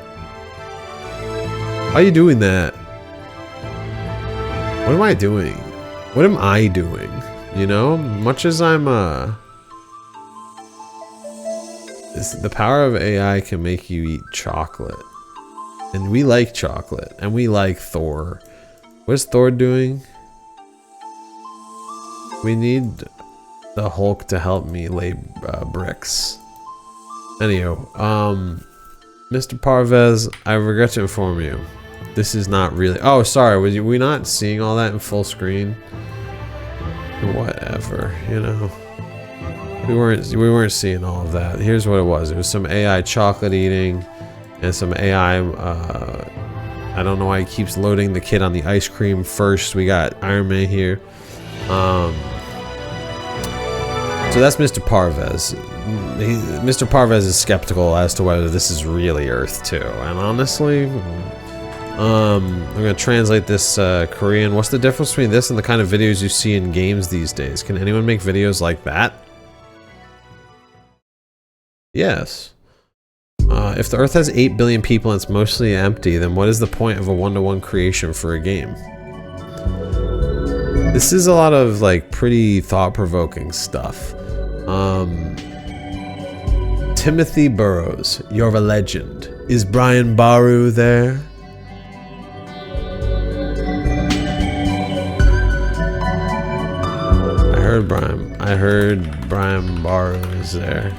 Why are you doing that? What am I doing? What am I doing? You know? Much as I'm the power of AI can make you eat chocolate. And we like chocolate. And we like Thor. What's Thor doing? We need the Hulk to help me lay bricks. Anyhow, Mr. Parvez, I regret to inform you. This is not really... Oh, sorry, were we not seeing all that in full screen? Whatever, you know. We weren't seeing all of that. Here's what it was. It was some AI chocolate eating and some AI... I don't know why he keeps loading the kid on the ice cream first. We got Iron Man here. So that's Mr. Parvez. Mr. Parvez is skeptical as to whether this is really Earth 2. And honestly, I'm gonna translate this Korean. What's the difference between this and the kind of videos you see in games these days? Can anyone make videos like that? Yes. If the Earth has 8 billion people and it's mostly empty, then what is the point of a one-to-one creation for a game? This is a lot of like pretty thought-provoking stuff. Timothy Burrows, you're a legend. Is Brian Baru there? I heard Brian Baru is there.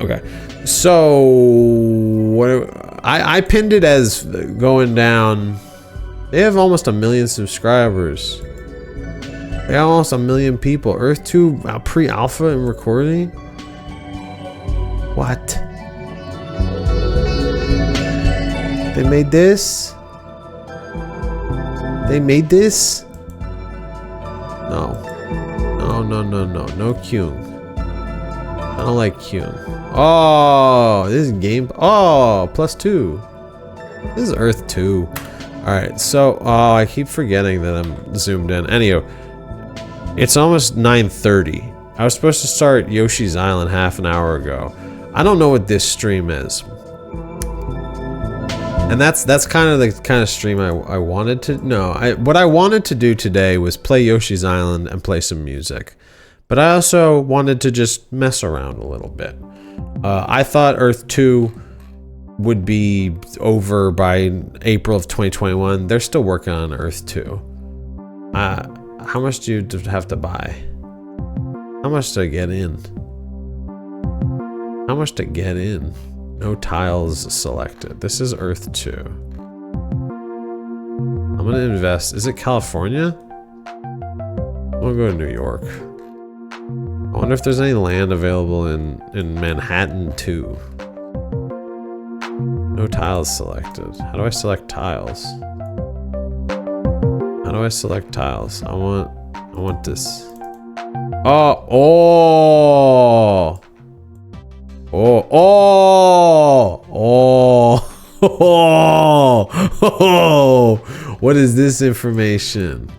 Okay. So what I pinned it as going down. They have almost 1 million subscribers. They have almost 1 million people. Earth 2 pre-alpha and recording? What? They made this? They made this? No. No Kyung. I don't like Kyung. Oh, this is game. Oh, +2. This is Earth 2. Alright, so I keep forgetting that I'm zoomed in. Anyway, it's almost 9:30. I was supposed to start Yoshi's Island half an hour ago. I don't know what this stream is. And that's kind of the kind of stream I wanted to... No, what I wanted to do today was play Yoshi's Island and play some music. But I also wanted to just mess around a little bit. I thought Earth 2 would be over by April of 2021. They're still working on Earth 2. How much do you have to buy? How much to get in? How much to get in? No tiles selected. This is Earth 2. I'm gonna invest. Is it California? I'm gonna go to New York. I wonder if there's any land available in Manhattan 2. No tiles selected. How do I select tiles? How do I select tiles? I want this. Oh, oh, oh, oh, oh, oh. What is this information?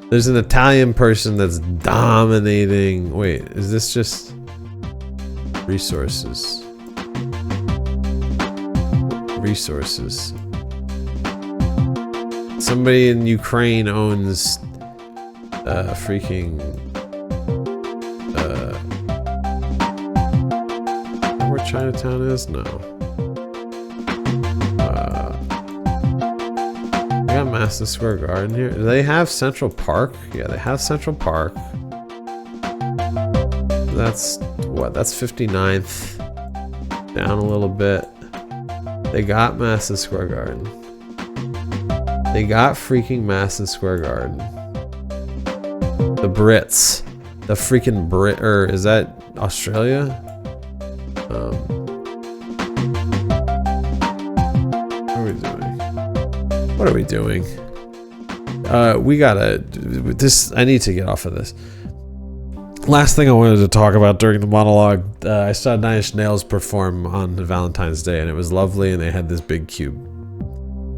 There's an Italian person that's dominating. Wait, is this just resources? Resources. Somebody in Ukraine owns freaking where Chinatown is? No. They got Madison Square Garden here. Do they have Central Park? Yeah, they have Central Park. That's what? That's 59th. Down a little bit. They got Madison Square Garden. They got freaking Madison Square Garden. The Brits. The freaking Brit, or is that Australia? What are we doing? We gotta, this, I need to get off of this. Last thing I wanted to talk about during the monologue, I saw Nine Inch Nails perform on Valentine's Day, and it was lovely, and they had this big cube.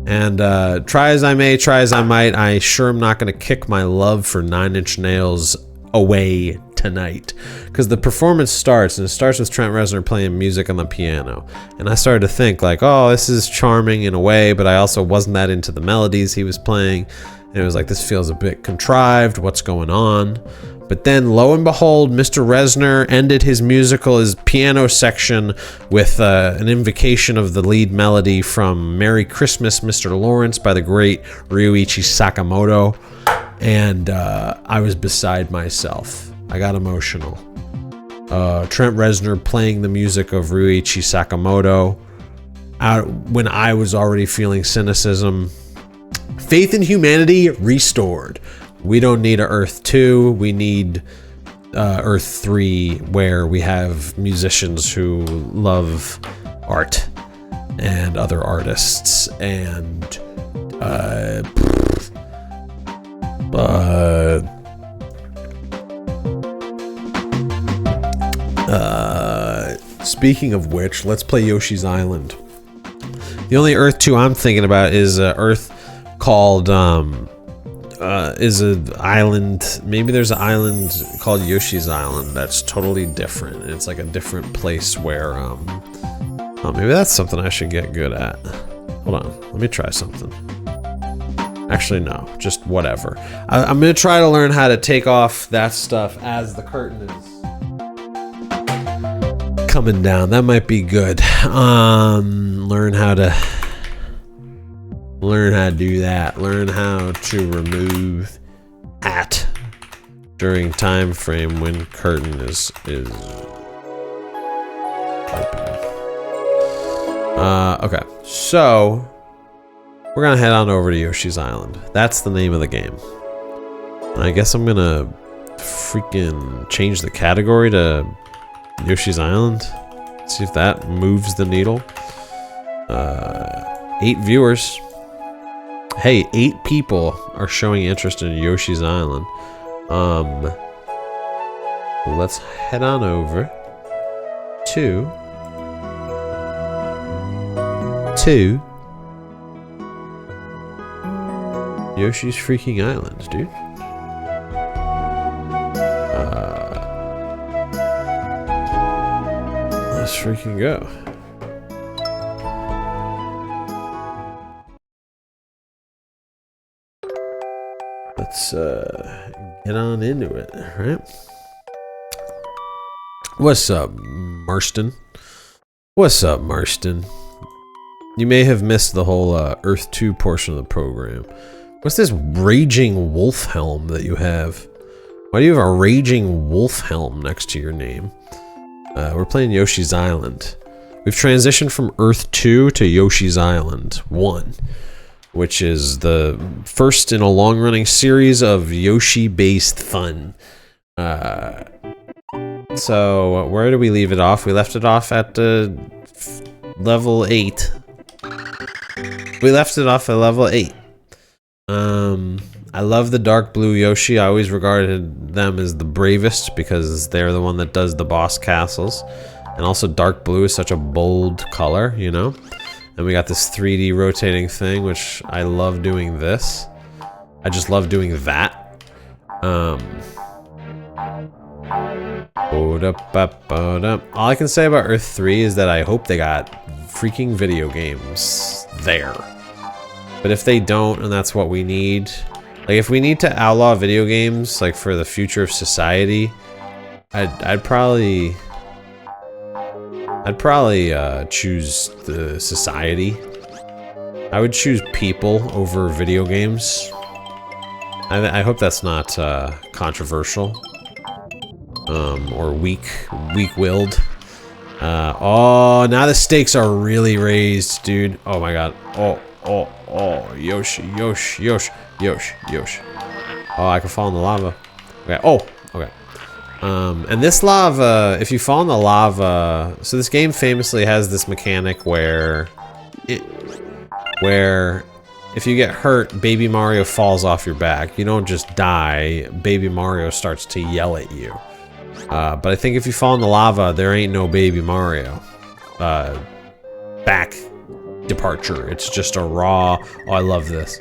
And try as I may, try as I might, I sure am not going to kick my love for Nine Inch Nails away tonight. Because the performance starts, and it starts with Trent Reznor playing music on the piano. And I started to think, like, oh, this is charming in a way, but I also wasn't that into the melodies he was playing. And it was like, this feels a bit contrived, what's going on? But then, lo and behold, Mr. Reznor ended his piano section with an invocation of the lead melody from Merry Christmas, Mr. Lawrence by the great Ryuichi Sakamoto. And I was beside myself. I got emotional. Trent Reznor playing the music of Ryuichi Sakamoto when I was already feeling cynicism. Faith in humanity restored. We don't need a Earth 2. We need Earth 3, where we have musicians who love art and other artists and speaking of which, let's play Yoshi's Island. The only Earth 2 I'm thinking about is Earth called is an island. Maybe there's an island called Yoshi's Island that's totally different. It's like a different place where oh, maybe that's something I should get good at. Hold on, let me try something. Actually, no, just whatever. I'm gonna try to learn how to take off that stuff as the curtain is coming down. That might be good. Learn how to do that. Learn how to remove hat during time frame when curtain is open. Okay, so we're gonna head on over to Yoshi's Island. That's the name of the game. And I guess I'm gonna freaking change the category to Yoshi's Island. See if that moves the needle. 8 viewers. Hey, 8 people are showing interest in Yoshi's Island. Let's head on over to Yoshi's freaking Island, dude. Let's freaking go. Let's get on into it, right? What's up, Marston? What's up, Marston? You may have missed the whole Earth 2 portion of the program. What's this raging wolf helm that you have? Why do you have a raging wolf helm next to your name? We're playing Yoshi's Island. We've transitioned from Earth 2 to Yoshi's Island 1, which is the first in a long-running series of Yoshi-based fun. So, where did we leave it off? We left it off at level 8. We left it off at level 8. I love the dark blue Yoshi. I always regarded them as the bravest because they're the one that does the boss castles. And also dark blue is such a bold color, you know? And we got this 3D rotating thing, which I love doing this. I just love doing that. All I can say about Earth 3 is that I hope they got freaking video games there. But if they don't, and that's what we need, like if we need to outlaw video games, like for the future of society, I'd probably choose the society. I would choose people over video games. I hope that's not controversial. Or weak-willed. Oh, now the stakes are really raised, dude. Oh my god. Oh, Yoshi. Oh, I can fall in the lava. Okay, okay. And this lava, if you fall in the lava, so this game famously has this mechanic where if you get hurt, Baby Mario falls off your back. You don't just die, Baby Mario starts to yell at you. But I think if you fall in the lava, there ain't no Baby Mario. Back departure. It's just a raw, oh, I love this.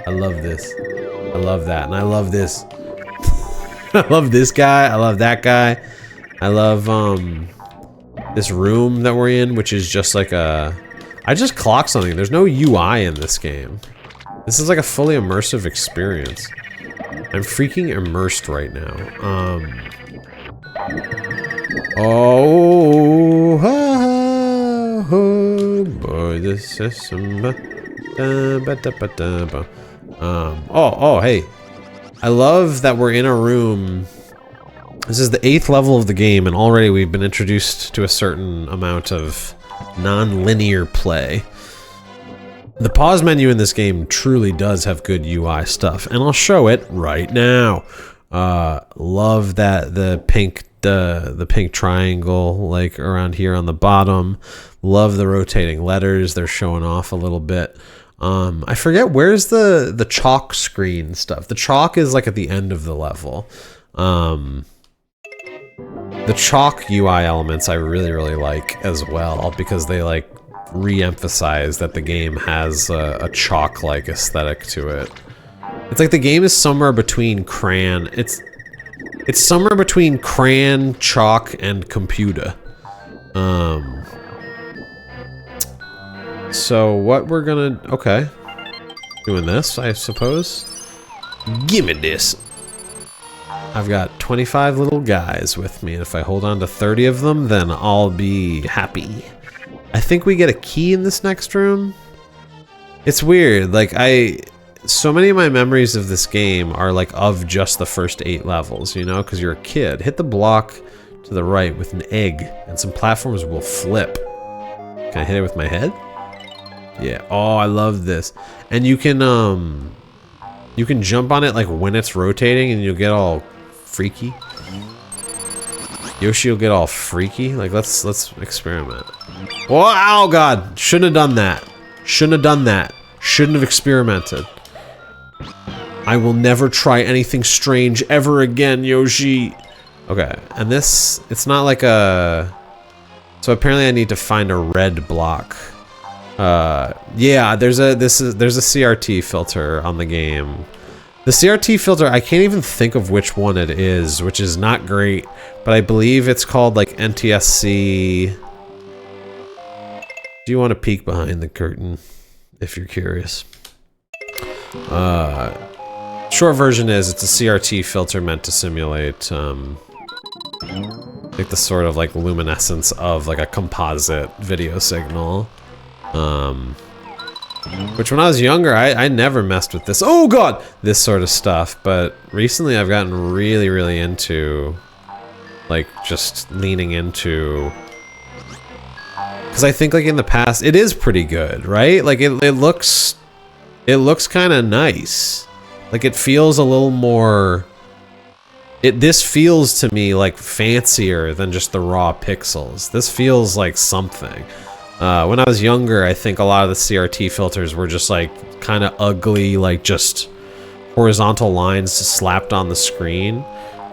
I love this. I love that. And I love this. I love this guy. I love that guy. I love, this room that we're in, which is just like a... I just clocked something. There's no UI in this game. This is like a fully immersive experience. I'm freaking immersed right now. Oh boy, this is some... hey. I love that we're in a room. This is the 8th level of the game, and already we've been introduced to a certain amount of non-linear play. The pause menu in this game truly does have good UI stuff, and I'll show it right now. Love that the pink triangle like around here on the bottom. Love the rotating letters. They're showing off a little bit. I forget where's the chalk screen stuff. The chalk is like at the end of the level. The chalk UI elements I really like as well because they like re-emphasize that the game has a chalk-like aesthetic to it. It's like the game is somewhere between crayon. It's somewhere between crayon, chalk, and computer. So what we're gonna... Okay. Doing this, I suppose. Gimme this. I've got 25 little guys with me, and if I hold on to 30 of them, then I'll be happy. I think we get a key in this next room. It's weird, like so many of my memories of this game are like of just the first 8 levels, you know, because you're a kid. Hit the block to the right with an egg, and some platforms will flip. Can I hit it with my head? Yeah. Oh, I love this. And you can jump on it like when it's rotating, and you'll get all freaky. Yoshi will get all freaky. Like let's experiment. Oh god! Shouldn't have done that. Shouldn't have done that. Shouldn't have experimented. I will never try anything strange ever again, Yoshi. Okay, and this, it's not like a... So apparently I need to find a red block. Yeah, there's a CRT filter on the game. The CRT filter, I can't even think of which one it is, which is not great, but I believe it's called like NTSC. Do you want to peek behind the curtain if you're curious? Short version is it's a CRT filter meant to simulate like the sort of like luminescence of like a composite video signal. Which when I was younger, I never messed with this. Oh god! This sort of stuff. But recently I've gotten really, really into, like, just leaning into... Because I think, like, in the past, it is pretty good, right? Like, it looks kind of nice. Like, it feels a little more... This feels to me like fancier than just the raw pixels. This feels like something. When I was younger, I think a lot of the CRT filters were just like kind of ugly, like just horizontal lines slapped on the screen.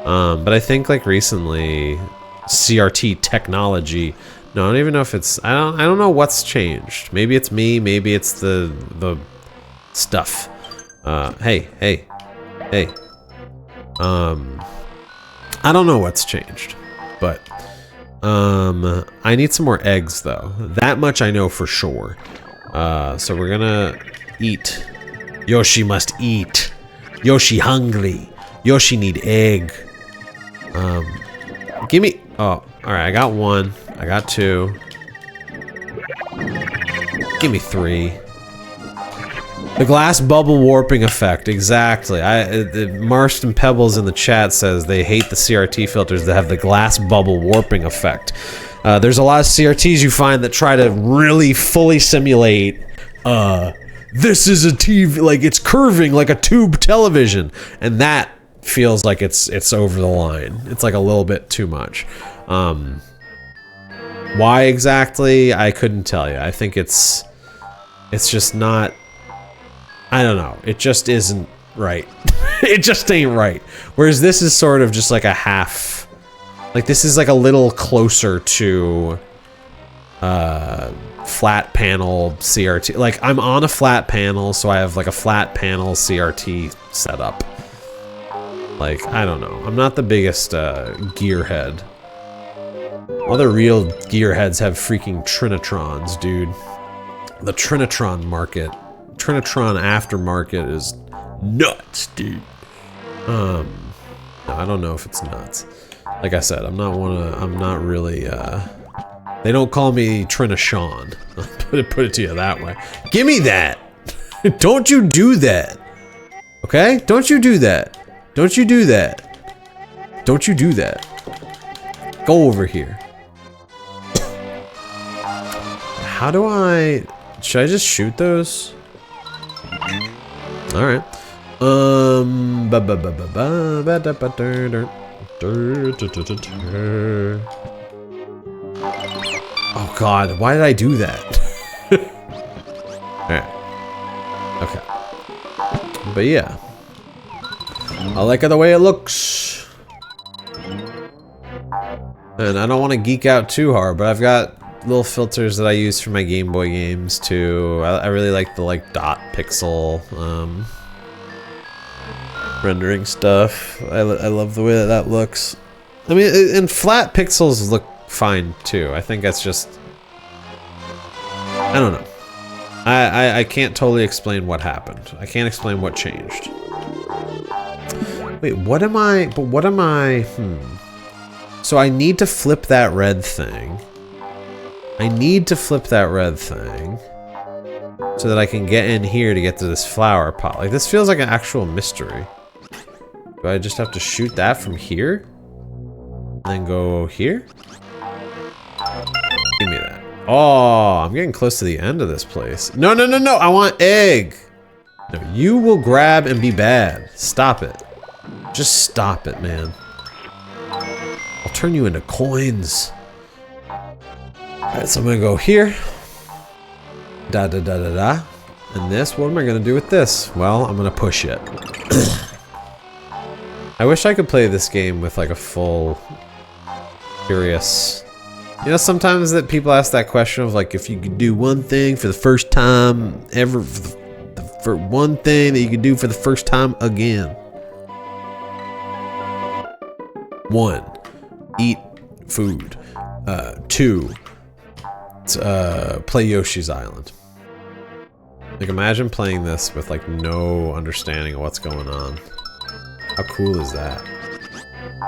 But I think like recently, CRT technology. No, I don't even know if it's. I don't know what's changed. Maybe it's me. Maybe it's the stuff. Hey. I don't know what's changed, but I need some more eggs though. That much I know for sure. So we're gonna eat. Yoshi must eat. Yoshi hungry. Yoshi need egg. Give me. Oh, all right. I got one. I got two. Give me three. The glass bubble warping effect, exactly. Marston Pebbles in the chat says they hate the CRT filters that have the glass bubble warping effect. There's a lot of CRTs you find that try to really fully simulate, this is a TV, like it's curving like a tube television, and that feels like it's over the line. It's like a little bit too much. Why exactly? I couldn't tell you. I think it's just not. I don't know. It just isn't right. It just ain't right. Whereas this is sort of just like a half. Like this is like a little closer to flat panel CRT. Like I'm on a flat panel, so I have like a flat panel CRT setup. Like, I don't know. I'm not the biggest gearhead. Other real gearheads have freaking Trinitrons, dude. The Trinitron market. Trinitron aftermarket is nuts, dude. No, I don't know if it's nuts. Like I said, I'm not really, they don't call me Trinishon. Put it to you that way. Give me that! Don't you do that! Okay? Don't you do that. Don't you do that. Don't you do that. Go over here. How do I... Should I just shoot those? Alright. Oh god, why did I do that? Alright. Okay. But yeah. I like it the way it looks. And I don't want to geek out too hard, but I've got little filters that I use for my Game Boy games too. I really like the dot pixel rendering stuff. I love the way that looks. I mean, and flat pixels look fine too. I think that's just, I don't know. I can't totally explain what happened. I can't explain what changed. Wait, what am I, So I need to flip that red thing. I need to flip that red thing so that I can get in here to get to this flower pot. Like, this feels like an actual mystery. Do I just have to shoot that from here? And then go here? Give me that. Oh, I'm getting close to the end of this place. No, no, no, no, I want egg. No, you will grab and be bad. Stop it. Just stop it, man. I'll turn you into coins. Alright, so I'm gonna go here. Da da da da da. And this, what am I gonna do with this? Well, I'm gonna push it. I wish I could play this game with like a full curious. You know, sometimes that people ask that question of like, if you could do one thing for the first time ever, for one thing that you could do for the first time again. 1, eat food. 2, play Yoshi's Island. Like, imagine playing this with like no understanding of what's going on. How cool is that?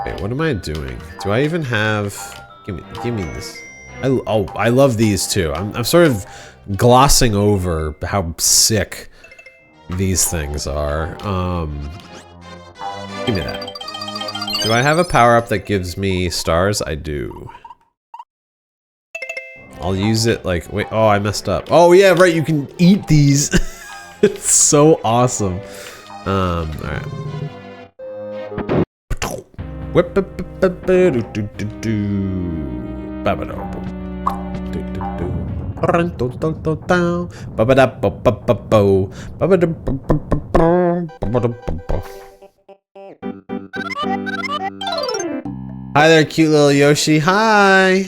Wait, what am I doing? Do I even have? Give me this. I love these too. I'm sort of glossing over how sick these things are. Give me that. Do I have a power-up that gives me stars? I do. I'll use it like, wait, oh, I messed up. Oh yeah, right, you can eat these. It's so awesome. Alright. Hi there, cute little Yoshi. Hi.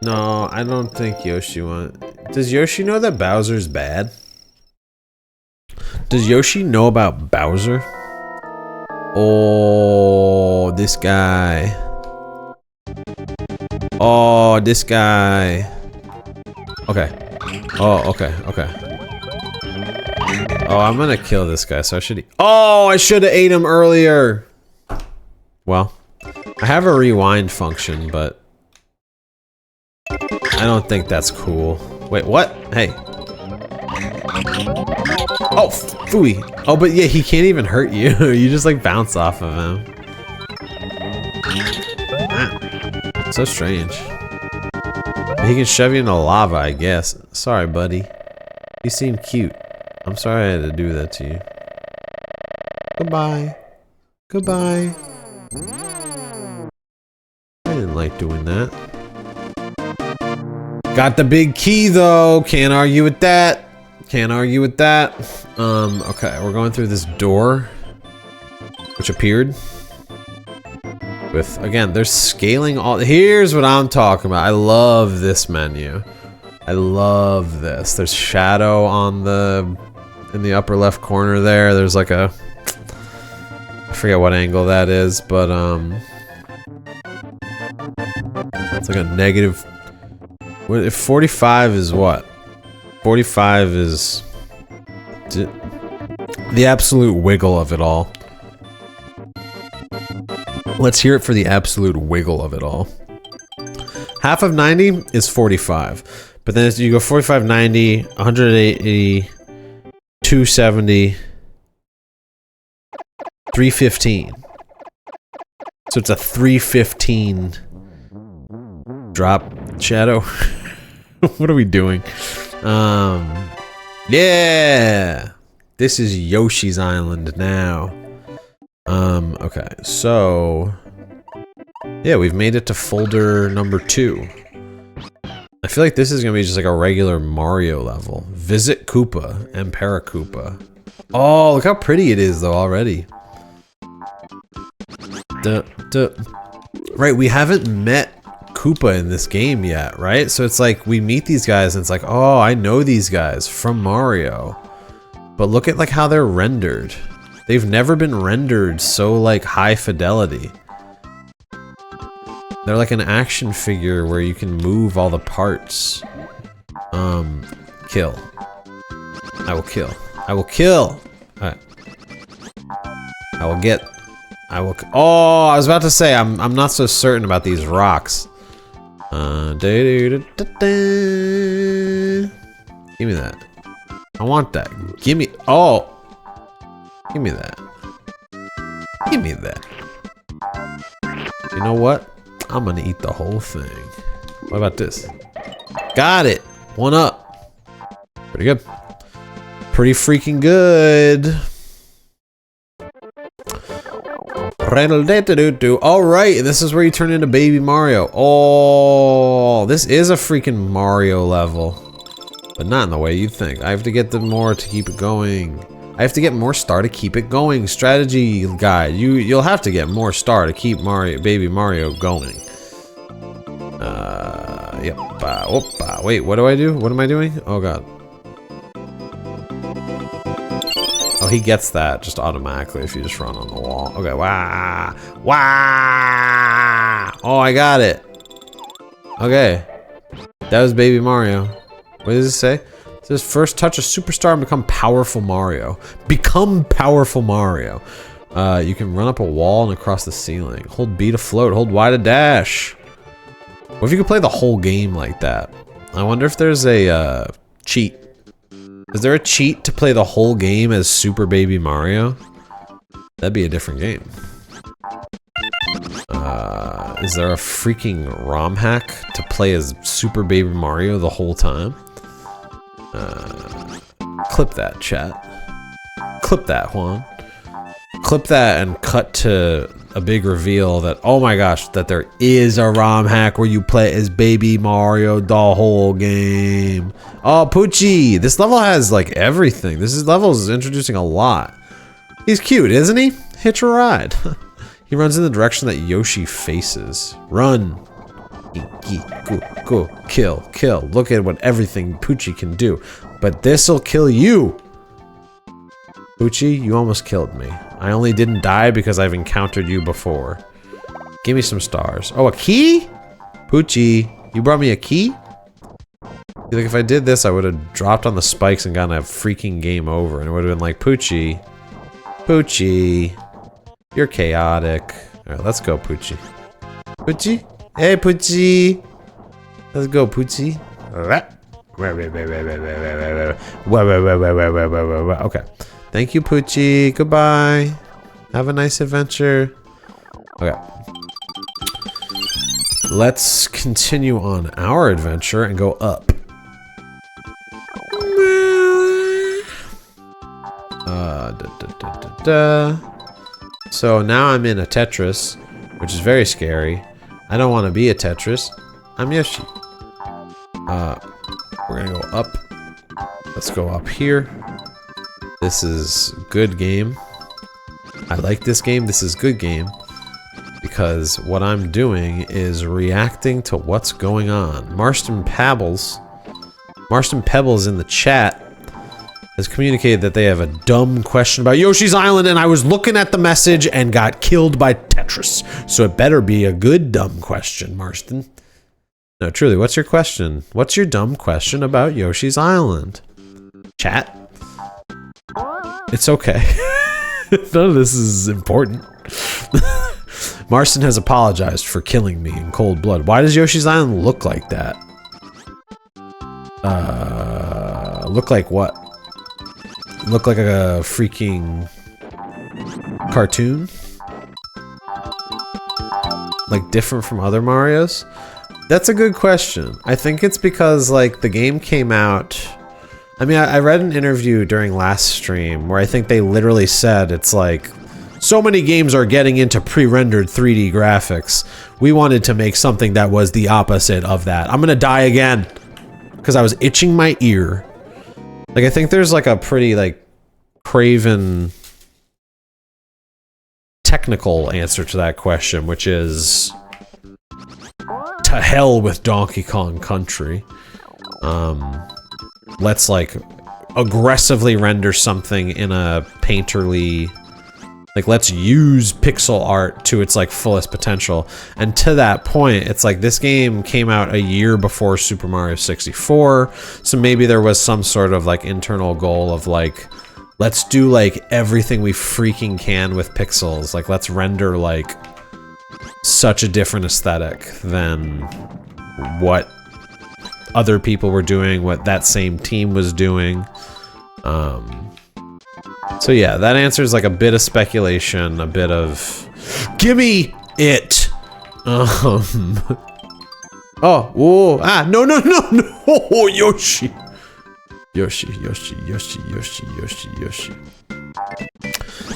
No, I don't think Yoshi Does Yoshi know that Bowser's bad? Does Yoshi know about Bowser? Oh, this guy. Oh, this guy. Okay. Oh, okay, okay. Oh, I'm gonna kill this guy, so I should Oh, I should have ate him earlier! Well, I have a rewind function, but I don't think that's cool. Wait, what? Hey. Oh, phooey. Oh, but yeah, he can't even hurt you. You just like bounce off of him. Ah, so strange. He can shove you into lava, I guess. Sorry, buddy. You seem cute. I'm sorry I had to do that to you. Goodbye. Goodbye. I didn't like doing that. Got the big key though. Can't argue with that. Can't argue with that. Okay, we're going through this door, which appeared. With, again, there's scaling all. Here's what I'm talking about. I love this menu. I love this. There's shadow on in the upper left corner there. There's like a, I forget what angle that is, but it's like a negative. If 45 is what? 45 is the absolute wiggle of it all. Let's hear it for the absolute wiggle of it all. Half of 90 is 45. But then you go 45, 90, 180, 270, 315. So it's a 315 drop shadow. What are we doing? Yeah! This is Yoshi's Island now. Okay, so yeah, we've made it to folder number 2. I feel like this is gonna be just like a regular Mario level. Visit Koopa and Paracoopa. Oh, look how pretty it is though already. Right, we haven't met Koopa in this game yet, right? So it's like we meet these guys and it's like, oh, I know these guys from Mario. But look at like how they're rendered. They've never been rendered so like high fidelity. They're like an action figure where you can move all the parts. Kill. I will kill. I will kill. Alright. I will get. I will. Oh, I was about to say I'm not so certain about these rocks. Give me that. I want that. Give me. Oh. Give me that. Give me that. You know what? I'm gonna eat the whole thing. What about this? Got it. 1 up. Pretty good. Pretty freaking good. Alright, this is where you turn into Baby Mario. Oh, this is a freaking Mario level. But not in the way you'd think. I have to get them more to keep it going. I have to get more star to keep it going. Strategy guide. You'll have to get more star to keep Baby Mario going. Yep. Wait, what do I do? What am I doing? Oh god. Oh, he gets that just automatically if you just run on the wall. Okay, wow. Wow. Oh, I got it. Okay. That was Baby Mario. What does it say? It says first touch a superstar and become powerful Mario. Become powerful Mario. You can run up a wall and across the ceiling. Hold B to float. Hold Y to dash. What if you could play the whole game like that? I wonder if there's a cheat. Is there a cheat to play the whole game as Super Baby Mario? That'd be a different game. Is there a freaking ROM hack to play as Super Baby Mario the whole time? Clip that, chat. Clip that, Juan. Clip that and cut to a big reveal that, oh my gosh, that there is a ROM hack where you play as Baby Mario the whole game. Oh, Poochie! This level has, like, everything. This level is introducing a lot. He's cute, isn't he? Hitch a ride. He runs in the direction that Yoshi faces. Run. Go. Kill. Look at what everything Poochie can do. But this'll kill you. Poochie, you almost killed me. I only didn't die because I've encountered you before. Give me some stars. Oh, a key? Poochie, you brought me a key? You think if I did this, I would have dropped on the spikes and gotten a freaking game over. And it would have been like, Poochie, you're chaotic. All right, let's go, Poochie. Poochie? Hey, Poochie. Let's go, Poochie. Okay. Thank you, Poochie. Goodbye. Have a nice adventure. Okay. Let's continue on our adventure and go up. So now I'm in a Tetris, which is very scary. I don't want to be a Tetris. I'm Yoshi. We're gonna go up. Let's go up here. This is good game. I like this game. This is good game. Because what I'm doing is reacting to what's going on. Marston Pebbles in the chat has communicated that they have a dumb question about Yoshi's Island, and I was looking at the message and got killed by Tetris. So it better be a good dumb question, Marston. No, truly, what's your question? What's your dumb question about Yoshi's Island? Chat? It's okay. None of this is important. Marston has apologized for killing me in cold blood. Why does Yoshi's Island look like that? Look like what? Look like a freaking cartoon? Like different from other Marios? That's a good question. I think it's because like the game came out. I mean, I read an interview during last stream where I think they literally said it's like, so many games are getting into pre-rendered 3D graphics. We wanted to make something that was the opposite of that. I'm gonna die again because I was itching my ear. Like, I think there's like a pretty like craven technical answer to that question, which is to hell with Donkey Kong Country. Let's like aggressively render something in a painterly, like let's use pixel art to its like fullest potential. And to that point, it's like this game came out a year before Super Mario 64, so maybe there was some sort of like internal goal of like, let's do like everything we freaking can with pixels. Like let's render like such a different aesthetic than what other people were doing, what that same team was doing. So yeah, that answers like a bit of speculation, a bit of gimme it. Oh, whoa, no, oh, Yoshi.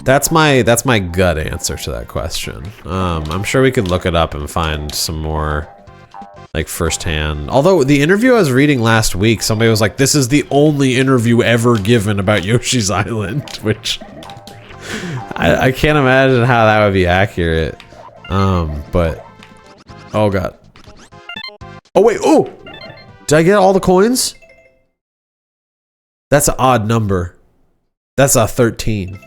That's my gut answer to that question. I'm sure we could look it up and find some more like firsthand. Although the interview I was reading last week, somebody was like, this is the only interview ever given about Yoshi's Island, which I can't imagine how that would be accurate. But oh god. Oh wait, oh! Did I get all the coins? That's an odd number. That's a 13.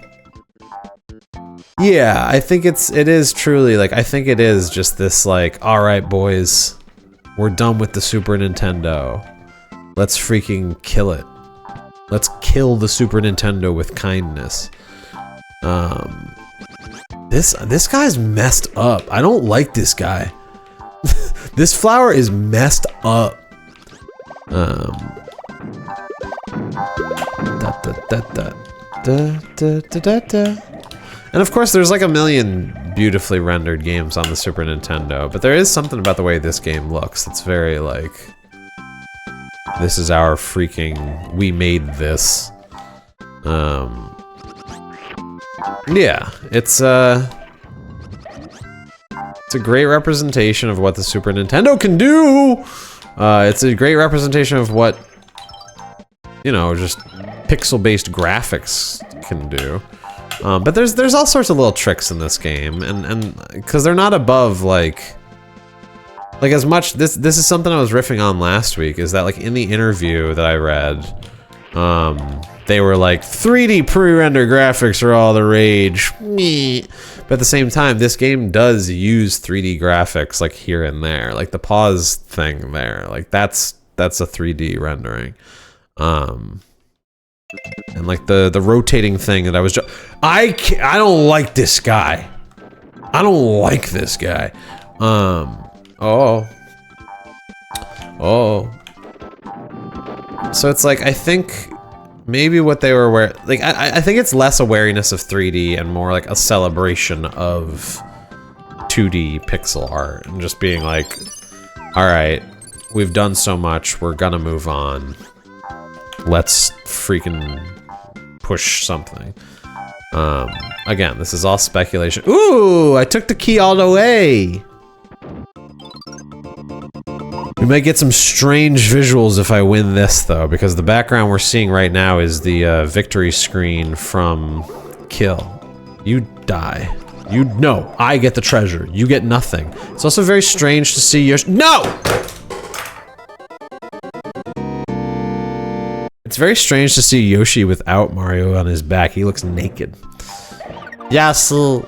Yeah, I think it is truly like, I think it is just this like, alright boys, we're done with the Super Nintendo. Let's freaking kill it. Let's kill the Super Nintendo with kindness. This guy's messed up. I don't like this guy. This flower is messed up. Da, da, da, da, da, da, da, da. And of course, there's like a million beautifully rendered games on the Super Nintendo, but there is something about the way this game looks that's very like, this is our freaking, we made this. Yeah, it's a great representation of what the Super Nintendo can do. It's a great representation of what, you know, just pixel-based graphics can do. But there's all sorts of little tricks in this game, and because they're not above like as much. This is something I was riffing on last week. Is that like in the interview that I read, they were like 3D pre-rendered graphics are all the rage. Meh. But at the same time, this game does use 3D graphics like here and there, like the pause thing there, like that's a 3D rendering. And like the rotating thing that I was just, I don't like this guy. I don't like this guy. Oh. So it's like, I think maybe what they were aware, like I think it's less awareness of 3D and more like a celebration of 2D pixel art and just being like, all right, we've done so much, we're gonna move on. Let's freaking push something. Again, this is all speculation. Ooh, I took the key all the way. We might get some strange visuals if I win this though, because the background we're seeing right now is the victory screen from Kill. You die. No, I get the treasure. You get nothing. It's also very strange to see Yoshi. No! It's very strange to see Yoshi without Mario on his back. He looks naked. Yoshi.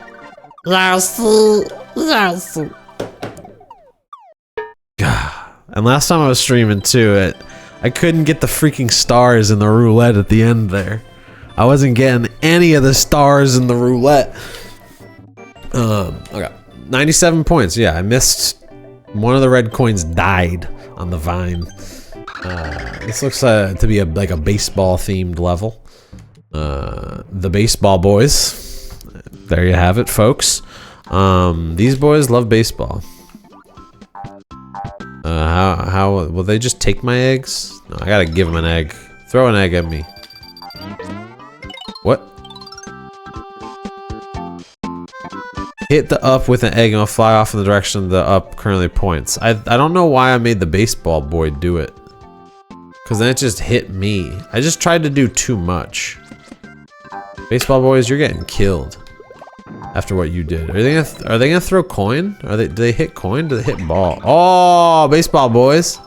And last time I was streaming too, I couldn't get the freaking stars in the roulette at the end there. I wasn't getting any of the stars in the roulette. Okay, 97 points. Yeah, I missed. One of the red coins died on the vine. This looks to be like a baseball themed level. The baseball boys. There you have it, folks. These boys love baseball. How will they just take my eggs? No, I gotta give them an egg. Throw an egg at me. What? Hit the up with an egg and it'll fly off in the direction the up currently points. I don't know why I made the baseball boy do it. Cause then it just hit me. I just tried to do too much. Baseball boys, you're getting killed. After what you did. Are they gonna throw coin? Do they hit coin? Do they hit ball? Oh, baseball boys.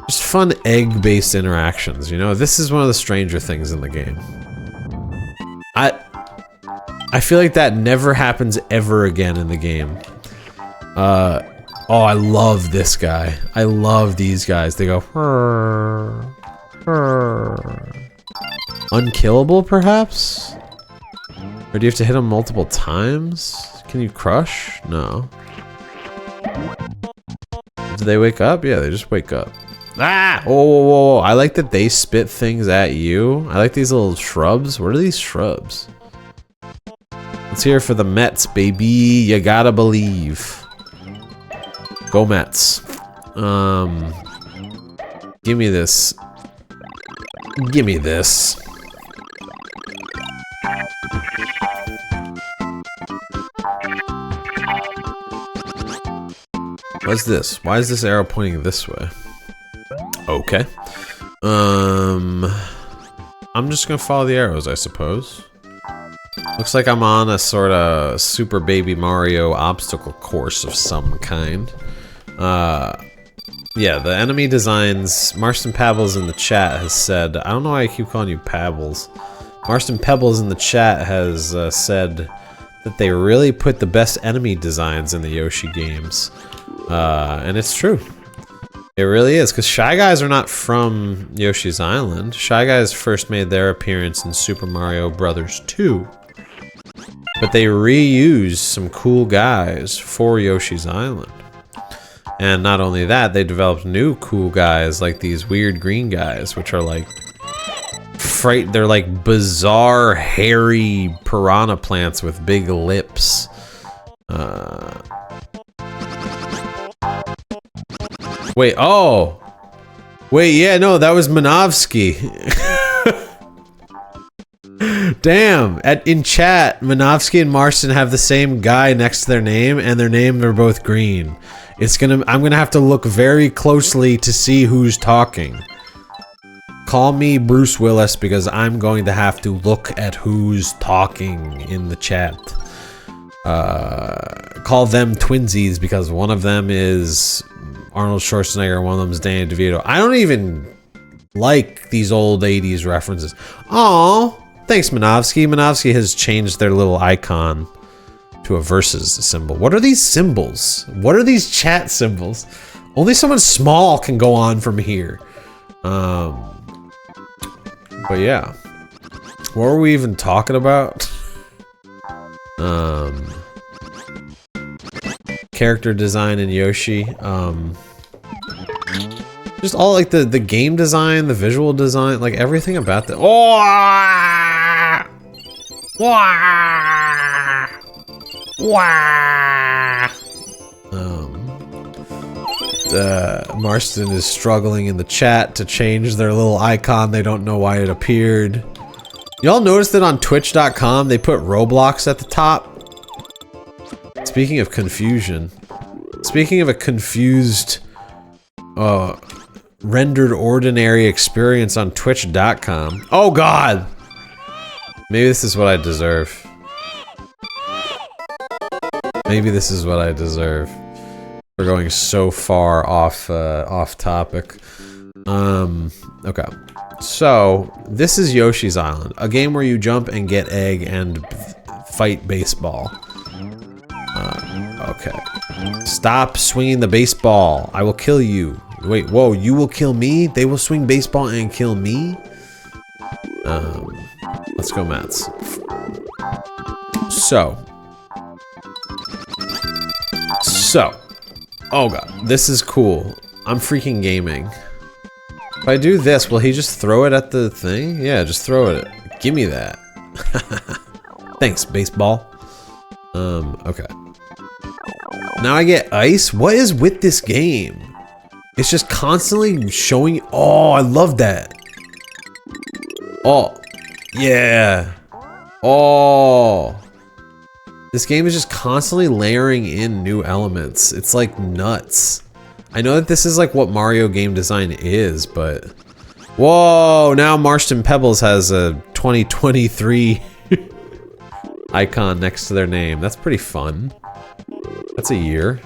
Just fun egg-based interactions, you know? This is one of the stranger things in the game. I feel like that never happens ever again in the game. Oh, I love this guy. I love these guys. They go, "Hurr, hurr." Unkillable, perhaps? Or do you have to hit them multiple times? Can you crush? No. Do they wake up? Yeah, they just wake up. Ah! Whoa, whoa, whoa. I like that they spit things at you. I like these little shrubs. What are these shrubs? Let's hear it for the Mets, baby. You gotta believe. Go Mets. Give me this. Give me this. What's this? Why is this arrow pointing this way? Okay. I'm just gonna follow the arrows, I suppose. Looks like I'm on a sort of Super Baby Mario obstacle course of some kind. Yeah, the enemy designs, Marston Pebbles in the chat has said, I don't know why I keep calling you Pebbles. Marston Pebbles in the chat has said that they really put the best enemy designs in the Yoshi games. And it's true. It really is, because Shy Guys are not from Yoshi's Island. Shy Guys first made their appearance in Super Mario Bros. 2. But they reused some cool guys for Yoshi's Island. And not only that, they developed new cool guys like these weird green guys, which are like they're like bizarre hairy piranha plants with big lips. Wait, oh! Wait, yeah, no, that was Minovsky. Damn, in chat, Minovsky and Marston have the same guy next to their name, and their names are both green. I'm gonna have to look very closely to see who's talking. Call me Bruce Willis because I'm going to have to look at who's talking in the chat. Call them twinsies because one of them is Arnold Schwarzenegger and one of them is Danny DeVito. I don't even like these old 80s references. Aw, thanks Minovsky. Minovsky has changed their little icon to a versus symbol. What are these symbols? What are these chat symbols? Only someone small can go on from here. But yeah, what were we even talking about? Character design in Yoshi. Just all like the game design, the visual design, like everything about the. Marston is struggling in the chat to change their little icon. They don't know why it appeared. Y'all noticed that on Twitch.com they put Roblox at the top? Speaking of confusion. Speaking of a confused rendered ordinary experience on Twitch.com. Oh god! Maybe this is what I deserve. Maybe this is what I deserve. We're going so far off topic. Okay. So, this is Yoshi's Island, a game where you jump and get egg and fight baseball. Okay. Stop swinging the baseball. I will kill you. Wait, whoa, you will kill me? They will swing baseball and kill me? Let's go Mets. So. Oh god, this is cool. I'm freaking gaming. If I do this, will he just throw it at the thing? Yeah, just throw it. Give me that. Thanks, baseball. Okay. Now I get ice? What is with this game? It's just constantly showing. Oh, I love that. Oh, yeah. Oh. This game is just constantly layering in new elements. It's like nuts. I know that this is like what Mario game design is, but... Whoa, now Marston Pebbles has a 2023 icon next to their name. That's pretty fun. That's a year.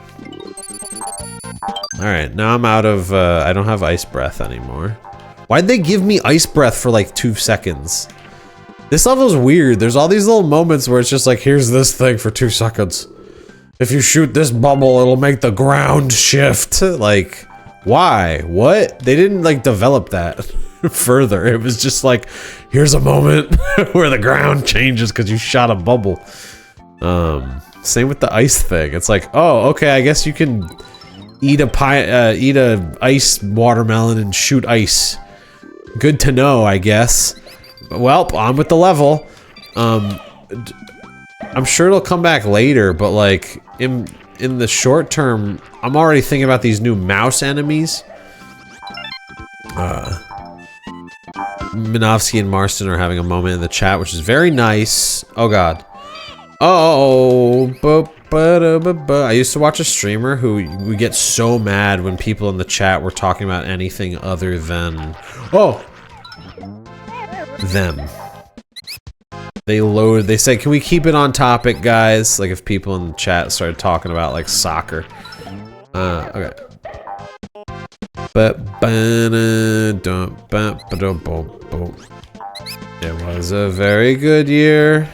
Alright, now I'm out of... I don't have ice breath anymore. Why'd they give me ice breath for like 2 seconds? This level's weird. There's all these little moments where it's just like, here's this thing for 2 seconds. If you shoot this bubble, it'll make the ground shift. Like, why? What? They didn't like develop that further. It was just like, here's a moment where the ground changes because you shot a bubble. Same with the ice thing. It's like, oh, okay, I guess you can eat a ice watermelon and shoot ice. Good to know, I guess. Well, on with the level. I'm sure it'll come back later, but like in the short term, I'm already thinking about these new mouse enemies. Minovsky and Marston are having a moment in the chat, which is very nice. Oh god. Oh, I used to watch a streamer who would get so mad when people in the chat were talking about anything other than them. They say, can we keep it on topic, guys? Like if people in the chat started talking about like soccer. Okay. It was a very good year.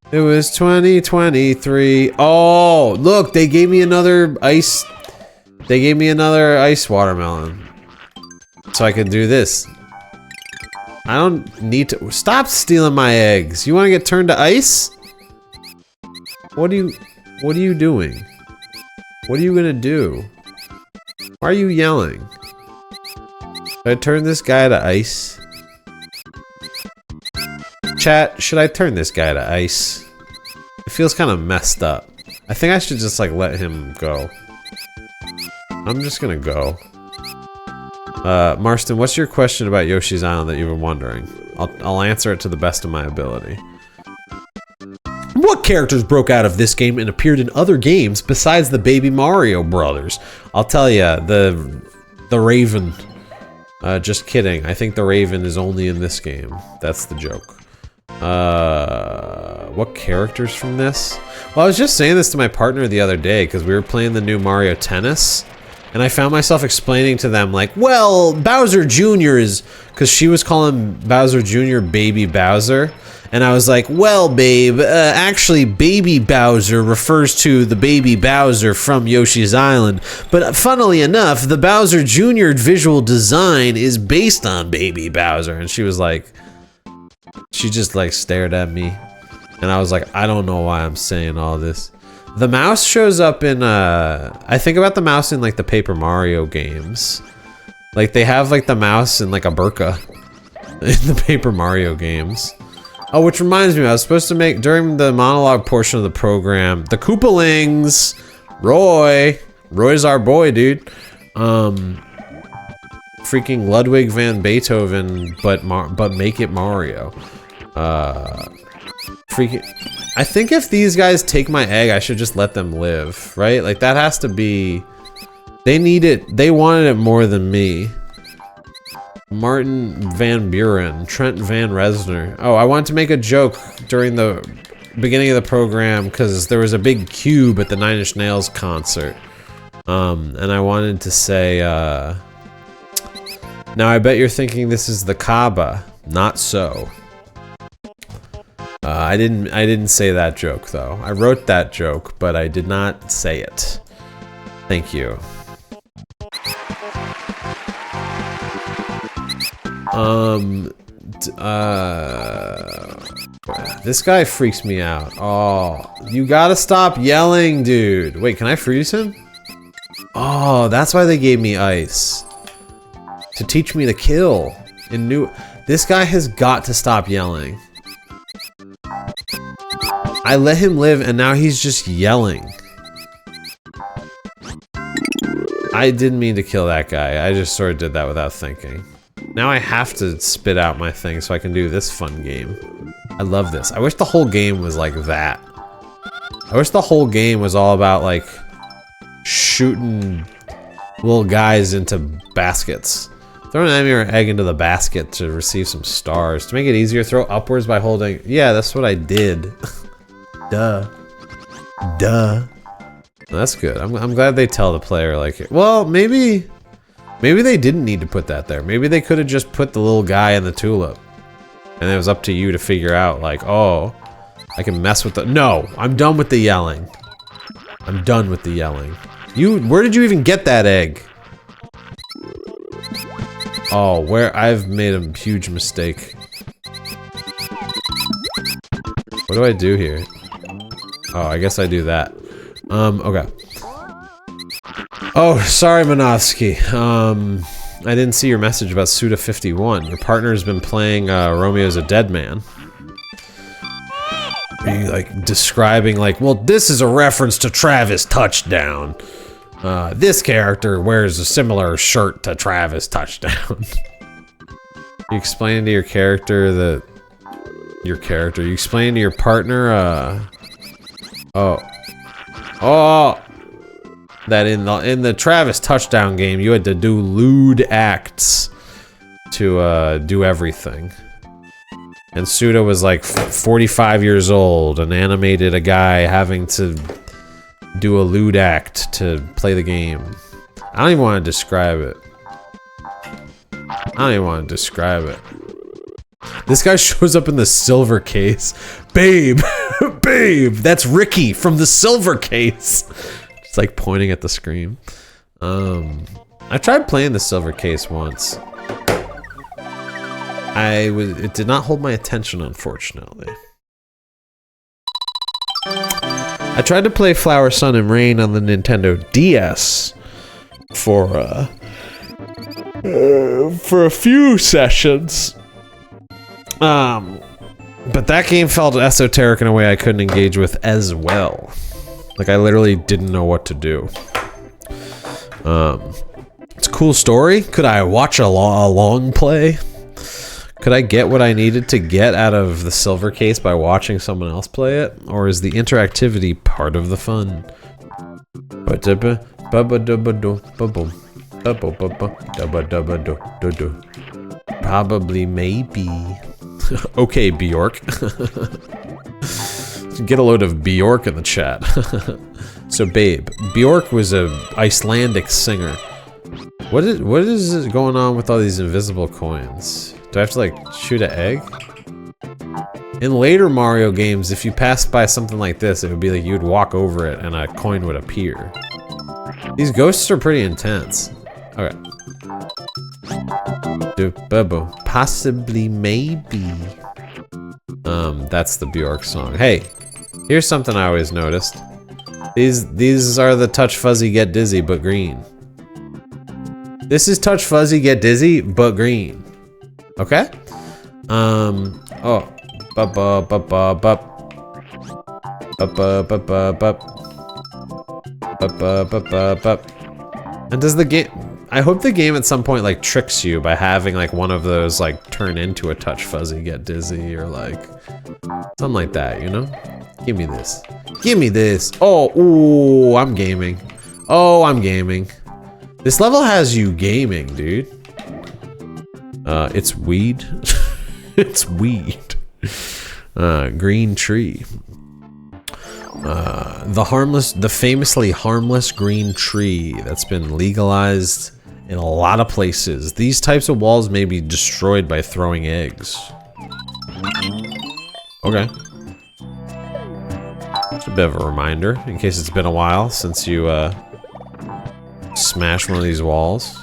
It was 2023. Oh, look, they gave me another ice. They gave me another ice watermelon. So I can do this. I don't need to. Stop stealing my eggs. You want to get turned to ice? What are you doing? What are you gonna do? Why are you yelling? Should I turn this guy to ice? Chat, should I turn this guy to ice? It feels kind of messed up. I think I should just like let him go. I'm just gonna go. Marston, what's your question about Yoshi's Island that you've been wondering? I'll answer it to the best of my ability. What characters broke out of this game and appeared in other games besides the Baby Mario brothers? I'll tell ya, the Raven. Just kidding. I think the Raven is only in this game. That's the joke. What characters from this? Well, I was just saying this to my partner the other day because we were playing the new Mario Tennis. And I found myself explaining to them like, well, Bowser Jr. is... Because she was calling Bowser Jr. Baby Bowser. And I was like, well, babe, actually, Baby Bowser refers to the Baby Bowser from Yoshi's Island. But funnily enough, the Bowser Jr. visual design is based on Baby Bowser. And she was like... She just like stared at me. And I was like, I don't know why I'm saying all this. The mouse shows up in, I think about the mouse in like the Paper Mario games. Like they have like the mouse in like a burqa in the Paper Mario games. Oh, which reminds me, I was supposed to make, during the monologue portion of the program, the Koopalings, Roy's our boy, dude. Freaking Ludwig van Beethoven, but make it Mario. Freaking, I think if these guys take my egg, I should just let them live, right? Like that has to be, they need it, they wanted it more than me. Martin Van Buren, Trent Van Resner. Oh, I wanted to make a joke during the beginning of the program because there was a big cube at the Nine Inch Nails concert. And I wanted to say, now I bet you're thinking this is the Kaaba. Not so. I didn't say that joke though. I wrote that joke, but I did not say it. Thank you. This guy freaks me out. Oh, you gotta stop yelling, dude. Wait, can I freeze him? Oh, that's why they gave me ice. To teach me to kill. This guy has got to stop yelling. I let him live and now he's just yelling. I didn't mean to kill that guy. I just sort of did that without thinking. Now I have to spit out my thing so I can do this fun game. I love this. I wish the whole game was like that. I wish the whole game was all about like shooting little guys into baskets. Throw an enemy or egg into the basket to receive some stars. To make it easier, throw upwards by holding... Yeah, that's what I did. Duh. That's good. I'm glad they tell the player like... Well, maybe they didn't need to put that there. Maybe they could have just put the little guy in the tulip. And it was up to you to figure out like, oh, I can mess with the... No, I'm done with the yelling. I'm done with the yelling. Where did you even get that egg? Oh, I've made a huge mistake. What do I do here? Oh, I guess I do that. Okay. Oh, sorry, Manovsky. I didn't see your message about Suda51. Your partner's been playing Romeo's a Dead Man. Are you like describing like, well, this is a reference to Travis Touchdown. This character wears a similar shirt to Travis Touchdown. You explain to your character that... You explain to your partner, that in the Travis Touchdown game, you had to do lewd acts to do everything. And Suda was like 45 years old and animated a guy having to do a lewd act to play the game. I don't even want to describe it. This guy shows up in the silver case. Babe, babe, that's Ricky from the silver case. Just like pointing at the screen. I tried playing the silver case once. It did not hold my attention, unfortunately. I tried to play Flower, Sun, and Rain on the Nintendo DS for a few sessions. But that game felt esoteric in a way I couldn't engage with as well. Like, I literally didn't know what to do. It's a cool story. Could I watch a long play? Could I get what I needed to get out of the silver case by watching someone else play it? Or is the interactivity part of the fun? Probably, maybe. Okay, Bjork. Get a load of Bjork in the chat. So, babe, Bjork was a Icelandic singer. What is going on with all these invisible coins? Do I have to, like, shoot an egg? In later Mario games, if you passed by something like this, it would be like you'd walk over it and a coin would appear. These ghosts are pretty intense. Okay. Possibly, maybe. That's the Bjork song. Hey, here's something I always noticed. These are the Touch Fuzzy Get Dizzy, but green. This is Touch Fuzzy Get Dizzy, but green. Okay? Oh. And does the game... I hope the game at some point, like, tricks you by having, like, one of those, like, turn into a Touch Fuzzy Get Dizzy, or, like, something like that, you know? Give me this. Give me this. Oh, ooh, I'm gaming. Oh, I'm gaming. This level has you gaming, dude. It's weed. It's weed. Green tree. The famously harmless green tree that's been legalized in a lot of places. These types of walls may be destroyed by throwing eggs. Okay. It's a bit of a reminder in case it's been a while since you smashed one of these walls.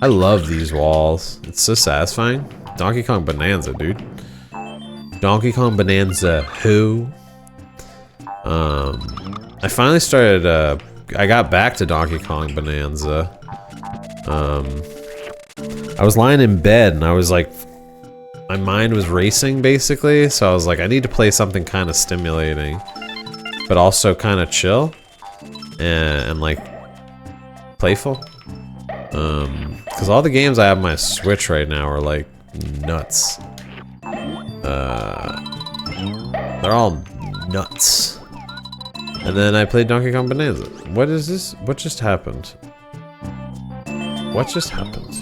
I love these walls. It's so satisfying. Donkey Kong Bonanza, dude. Donkey Kong Bonanza who? I finally started, I got back to Donkey Kong Bonanza. I was lying in bed and I was like, my mind was racing basically, so I was like, I need to play something kind of stimulating, but also kind of chill and like playful. Because all the games I have on my Switch right now are like nuts. They're all nuts. And then I played Donkey Kong Bonanza. What is this? What just happened? What just happened?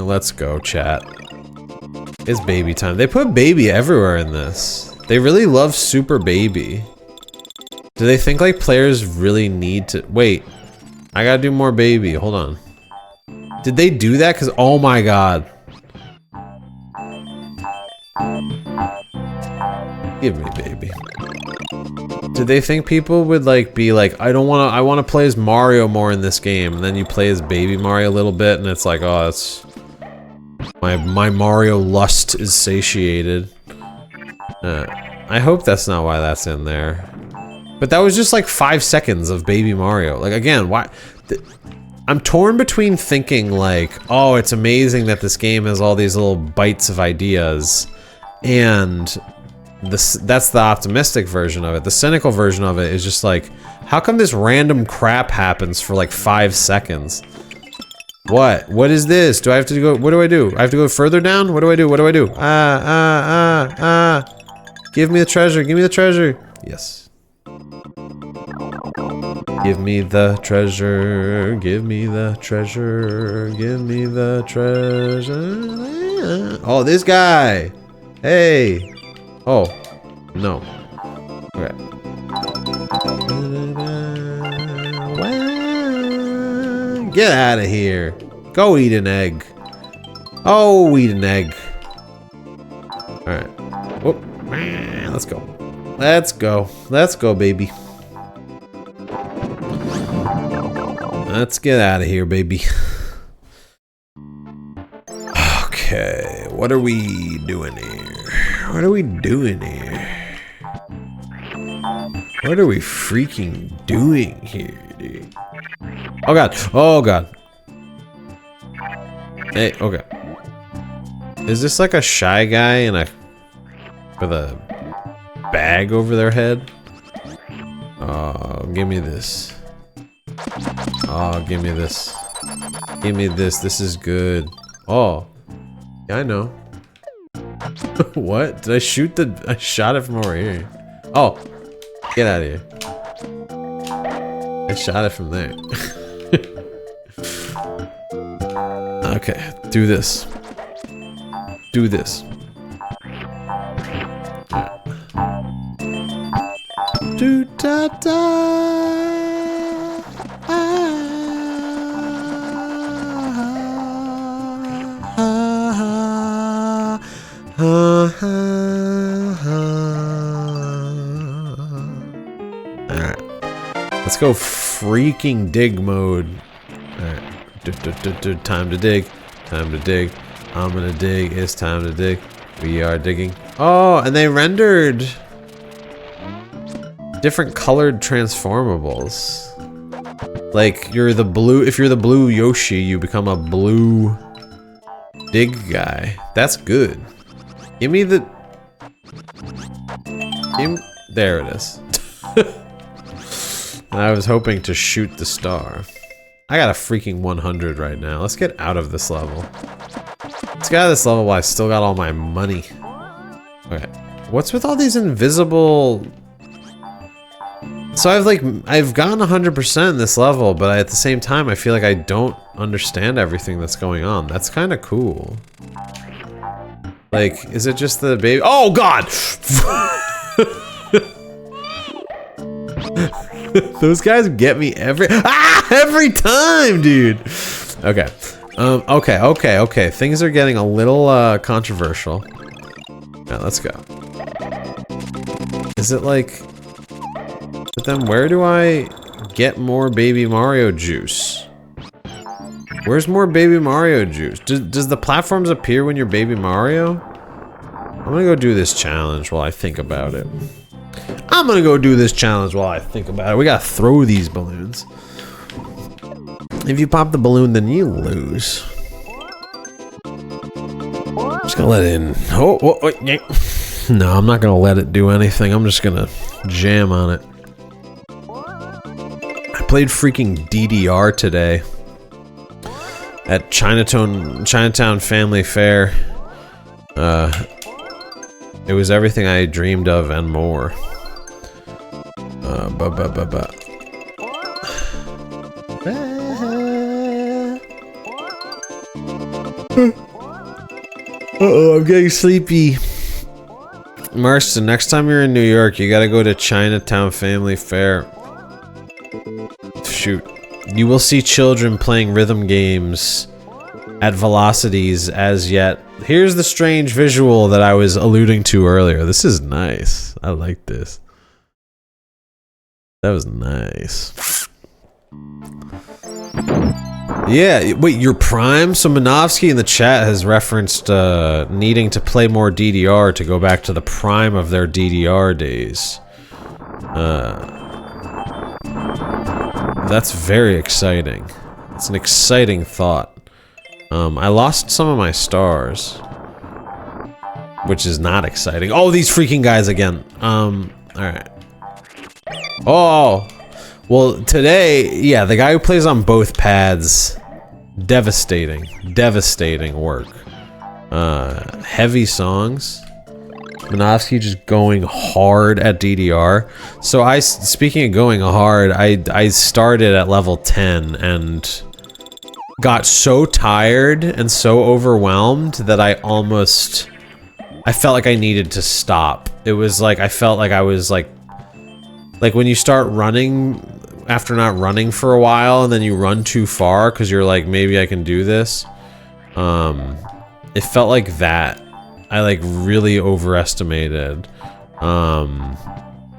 Let's go, chat. It's baby time. They put baby everywhere in this. They really love Super Baby. Do they think like players really need to... Wait. I gotta do more baby. Hold on. Did they do that? Because, oh my god. Give me baby. Did they think people would like be like, I want to play as Mario more in this game, and then you play as baby Mario a little bit and it's like, oh, it's my Mario lust is satiated. I hope that's not why that's in there. But that was just like 5 seconds of baby Mario. Like, again, why? I'm torn between thinking like, oh, it's amazing that this game has all these little bites of ideas, and that's the optimistic version of it. The cynical version of it is just like, how come this random crap happens for like 5 seconds? What is this? Do I have to go? What do I do? I have to go further down? What do I do? What do I do? Give me the treasure. Give me the treasure. Yes. Give me the treasure. Give me the treasure. Give me the treasure. Oh, this guy. Hey. Oh. No. Okay. Get out of here. Go eat an egg. Oh, eat an egg. Alright. Whoop. Let's go. Let's go. Let's go, baby. Let's get out of here, baby. Okay. Okay, what are we doing here? What are we doing here? What are we freaking doing here, dude? Oh god, oh god. Hey, okay. Is this like a shy guy in a with a bag over their head? Oh, give me this. Oh, give me this. Give me this. This is good. Oh, yeah, I know. What? Did I shoot the? I shot it from over here. Oh, get out of here. I shot it from there. Okay, do this. Do this. Do da da. Alright. Let's go freaking dig mode. Alright. Time to dig. Time to dig. I'm gonna dig. It's time to dig. We are digging. Oh, and they rendered different colored transformables. Like you're the blue. If you're the blue Yoshi, you become a blue dig guy. That's good. Give me the. There it is. And I was hoping to shoot the star. I got a freaking 100 right now. Let's get out of this level. Let's get out of this level while I still got all my money. Okay. What's with all these invisible... So I've gotten 100% in this level, but at the same time, I feel like I don't understand everything that's going on. That's kind of cool. Like, is it just the baby? Oh, God! Those guys get me every time, dude. Okay. Okay. Things are getting a little controversial. Now let's go. Is it like? But then where do I get more Baby Mario juice? Where's more Baby Mario juice? Does the platforms appear when you're Baby Mario? I'm gonna go do this challenge while I think about it. We gotta throw these balloons. If you pop the balloon, then you lose. Just gonna let it in. Oh, yeah. No, I'm not gonna let it do anything. I'm just gonna jam on it. I played freaking DDR today at Chinatown Family Fair. It was everything I dreamed of and more. Uh-oh, I'm getting sleepy. Marston, next time you're in New York, you gotta go to Chinatown Family Fair. Shoot. You will see children playing rhythm games at velocities as yet. Here's the strange visual that I was alluding to earlier. This is nice. I like this. That was nice. Yeah, wait, you're Prime? So Minovsky in the chat has referenced needing to play more DDR to go back to the prime of their DDR days. That's very exciting. It's an exciting thought. I lost some of my stars, which is not exciting. Oh, these freaking guys again. Alright. Oh, well, today, yeah, the guy who plays on both pads, devastating work. Heavy songs. Minovsky just going hard at DDR. So speaking of going hard, I started at level 10 and got so tired and so overwhelmed that I felt like I needed to stop. It was like, I felt like I was like when you start running after not running for a while and then you run too far because you're like, maybe I can do this. It felt like that. I like really overestimated.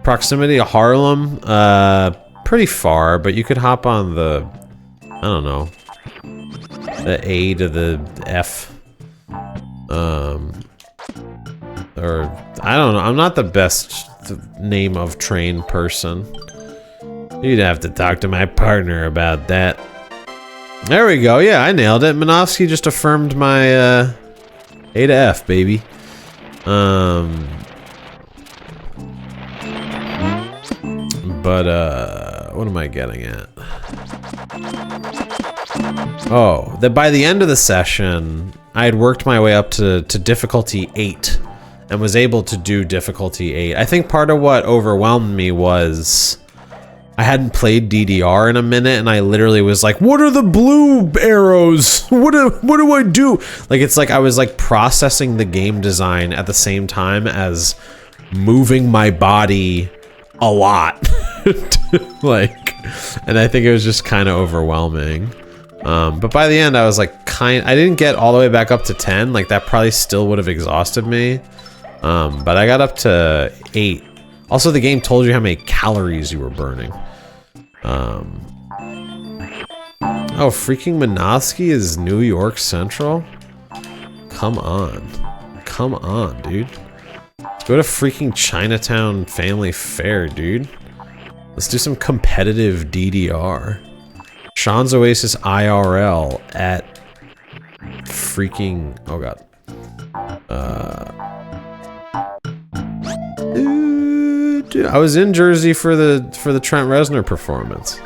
Proximity to Harlem, pretty far, but you could hop on the, I don't know, the A to the F. Or I don't know. I'm not the best name of train person. You'd have to talk to my partner about that. There we go. Yeah, I nailed it. Minovsky just affirmed my A to F, baby. But what am I getting at? Oh, that by the end of the session, I had worked my way up to difficulty 8 and was able to do difficulty 8. I think part of what overwhelmed me was I hadn't played DDR in a minute, and I literally was like, what are the blue arrows? What do I do? Like, it's like I was like processing the game design at the same time as moving my body a lot. Like, and I think it was just kind of overwhelming. But by the end, I was like, I didn't get all the way back up to 10. Like, that probably still would have exhausted me. But I got up to 8. Also, the game told you how many calories you were burning. Oh, freaking Minovsky is New York Central? Come on. Come on, dude. Go to freaking Chinatown Family Fair, dude. Let's do some competitive DDR. Sean's Oasis IRL at freaking... Oh, God. Dude, I was in Jersey for the Trent Reznor performance.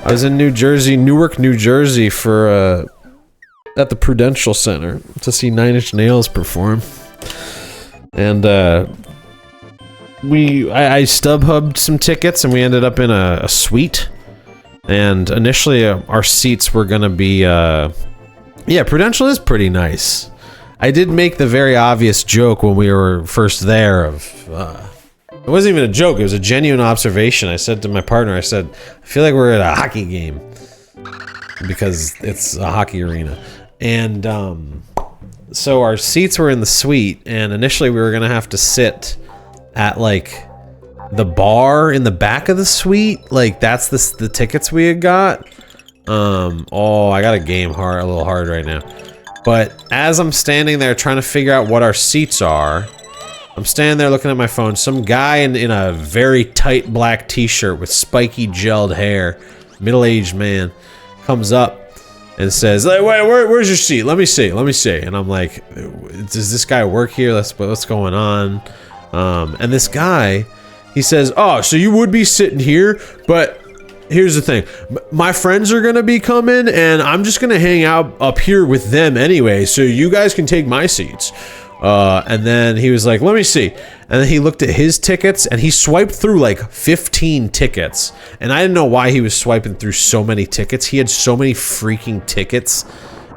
I was in New Jersey, Newark, New Jersey for at the Prudential Center to see Nine Inch Nails perform. And I StubHubbed some tickets, and we ended up in a suite. And initially, our seats were gonna be yeah, Prudential is pretty nice. I did make the very obvious joke when we were first there of it wasn't even a joke, it was a genuine observation. I said to my partner, I said, I feel like we're at a hockey game because it's a hockey arena. And so our seats were in the suite, and initially we were gonna have to sit at like the bar in the back of the suite. Like, that's the tickets we had got. Oh, I got a game a little hard right now. But as I'm standing there trying to figure out what our seats are, I'm standing there looking at my phone. Some guy in a very tight black t-shirt with spiky gelled hair, middle-aged man, comes up and says, "Wait, where's your seat? Let me see. And I'm like, does this guy work here? What's going on? And this guy, he says, oh, so you would be sitting here, but here's the thing. My friends are gonna be coming, and I'm just gonna hang out up here with them anyway, so you guys can take my seats. And then he was like, let me see. And then he looked at his tickets, and he swiped through like 15 tickets. And I didn't know why he was swiping through so many tickets. He had so many freaking tickets